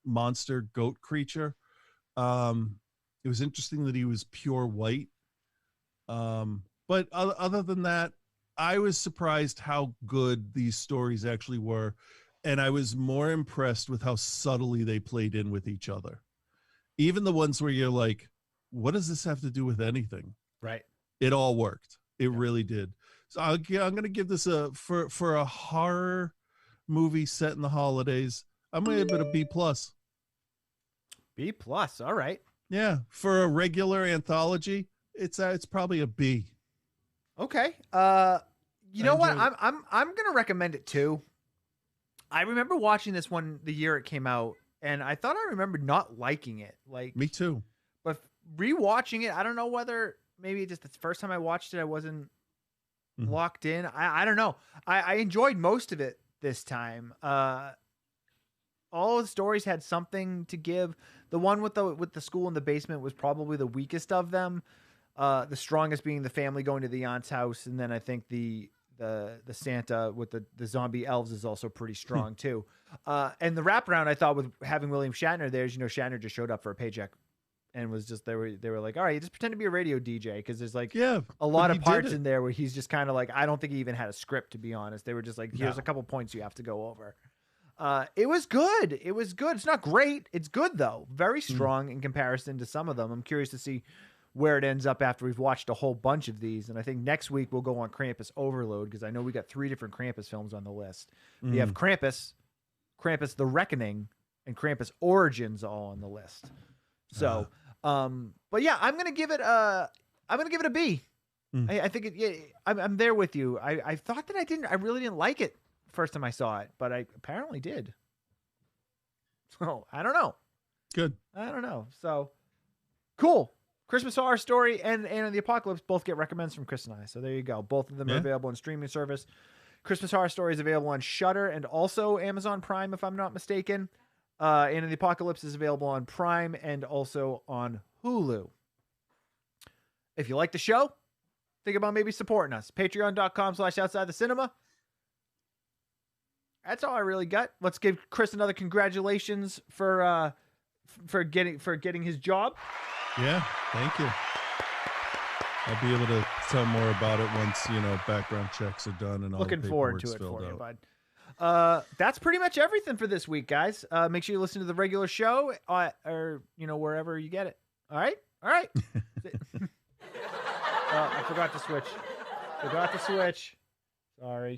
monster goat creature. It was interesting that he was pure white. But other than that, I was surprised how good these stories actually were. And I was more impressed with how subtly they played in with each other. Even the ones where you're like, what does this have to do with anything? Right. It all worked. It really did. So I'm going to give this for a horror movie set in the holidays, I'm going to give it a B+. B+. All right. Yeah. For a regular anthology, it's probably a B. Okay. You know what? I'm going to recommend it too. I remember watching this one the year it came out, and I thought I remembered not liking it. Like, me too. But rewatching it, I don't know whether maybe just the first time I watched it, I wasn't locked in. I don't know. I enjoyed most of it this time. all the stories had something to give. The one with the school in the basement was probably the weakest of them. The strongest being the family going to the aunt's house, and then I think the Santa with the zombie elves is also pretty strong too. And the wraparound I thought with having William Shatner there, is, Shatner just showed up for a paycheck and was just they were like, all right, just pretend to be a radio DJ, because there's like a lot of parts in there where he's just kind of like, I don't think he even had a script, to be honest. They were just like, here's a couple points you have to go over. It was good. It was good. It's not great. It's good though. Very strong in comparison to some of them. I'm curious to see where it ends up after we've watched a whole bunch of these. And I think next week we'll go on Krampus Overload, because I know we got 3 different Krampus films on the list. We have Krampus the Reckoning, and Krampus Origins all on the list. So, but yeah, I'm going to give it a B. I think I'm there with you. I thought that I really didn't like it first time I saw it, but I apparently did. So I don't know. Good. I don't know. So cool. Christmas Horror Story and the Apocalypse both get recommends from Chris and I. So there you go. Both of them are available on streaming service. Christmas Horror Story is available on Shudder and also Amazon Prime, if I'm not mistaken. And the Apocalypse is available on Prime and also on Hulu. If you like the show, think about maybe supporting us. Patreon.com/outside the cinema. That's all I really got. Let's give Chris another congratulations for getting his job. Yeah, thank you. I'll be able to tell more about it once, background checks are done and all looking the forward to it filled for you, out. bud. That's pretty much everything for this week, guys. Make sure you listen to the regular show or wherever you get it. All right. I forgot to switch. Sorry.